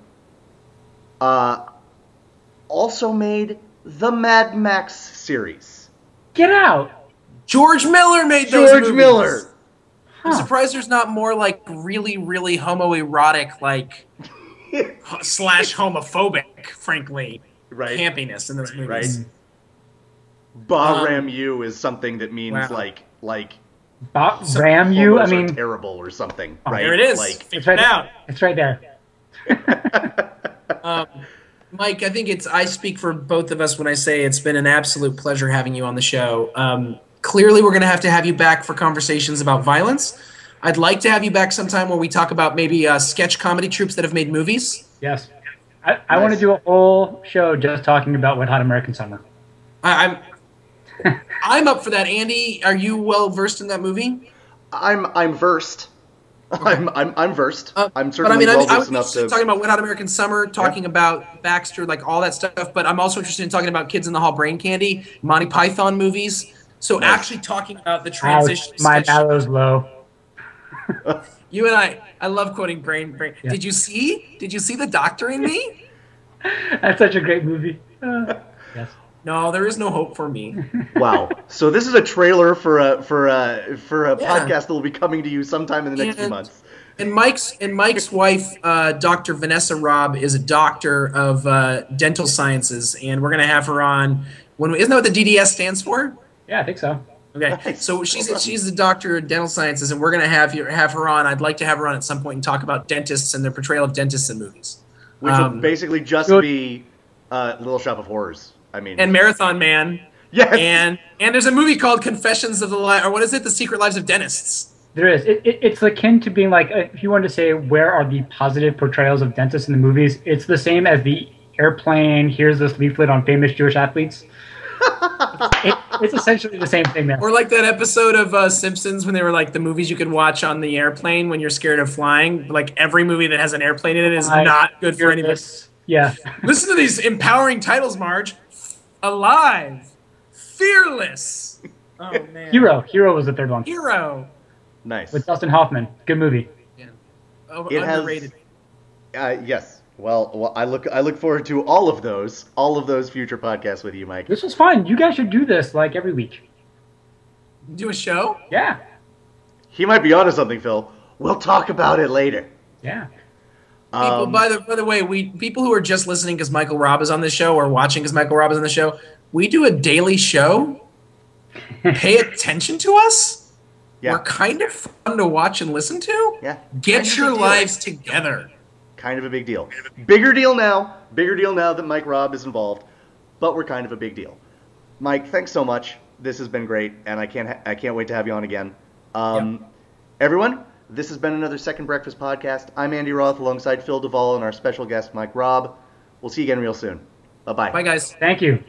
Also made the Mad Max series. Get out! George Miller made those movies. George Miller. I'm surprised there's not more like really, really homoerotic, like slash homophobic, frankly, campiness in those movies. Right. Ba-ram you is something that means like Ba-ram you. I mean, terrible or something. Oh, right? There it is. Like, it's right out. It's right there. Mike, I think I speak for both of us when I say it's been an absolute pleasure having you on the show. Clearly, we're going to have you back for conversations about violence. I'd like to have you back sometime where we talk about maybe sketch comedy troupes that have made movies. Yes. I want to do a whole show just talking about Wet Hot American Summer. I'm up for that. Andy, are you well versed in that movie? I'm versed. I'm versed. I'm certainly but I mean, well I'm versed enough to talking about Wet Hot American Summer, talking about Baxter, like all that stuff. But I'm also interested in talking about Kids in the Hall, Brain Candy, Monty Python movies. So actually talking about the transition. My ballow's low. You and I love quoting Brain. Yeah. Did you see the Doctor in Me? That's such a great movie. Yes. No, there is no hope for me. Wow. So this is a trailer for a podcast that will be coming to you sometime in the next few months. And Mike's wife, Dr. Vanessa Robb, is a doctor of dental sciences, and we're gonna have her on. Isn't that what the DDS stands for? Yeah, I think so. Okay, Nice. so she's the doctor of dental sciences, and we're gonna have her on. I'd like to have her on at some point and talk about dentists and their portrayal of dentists in movies. Which will basically just Good. be Little Shop of Horrors. I mean, And Marathon Man. yes. And there's a movie called Confessions of the or what is it? The Secret Lives of Dentists. There is. It's akin to being like, if you wanted to say where are the positive portrayals of dentists in the movies, it's the same as the Airplane, here's this leaflet on famous Jewish athletes. It's essentially the same thing there. Or like that episode of Simpsons when they were like the movies you can watch on the airplane when you're scared of flying. Like every movie that has an airplane in it is not good for anybody. Yeah. Listen to these empowering titles, Marge. Alive. Fearless. Oh, man. Hero was the third one. Hero. Nice. With Dustin Hoffman. Good movie. Yeah. It Underrated. Yes. Well, I look forward to all of those future podcasts with you, Mike. This was fun. You guys should do this like every week. Do a show? Yeah. He might be onto something, Phil. We'll talk about it later. Yeah. People, by the way, people who are just listening because Michael Robb is on the show or watching because Michael Robb is on the show, we do a daily show. Pay attention to us. Yeah. We're kind of fun to watch and listen to. Yeah. Get your lives together. Kind of a big deal. Bigger deal now that Mike Robb is involved, but we're kind of a big deal. Mike, thanks so much. This has been great, and I can't wait to have you on again. Everyone, this has been another Second Breakfast podcast. I'm Andy Roth alongside Phil Duvall and our special guest Mike Robb. We'll see you again real soon. Bye-bye. Bye, guys. Thank you.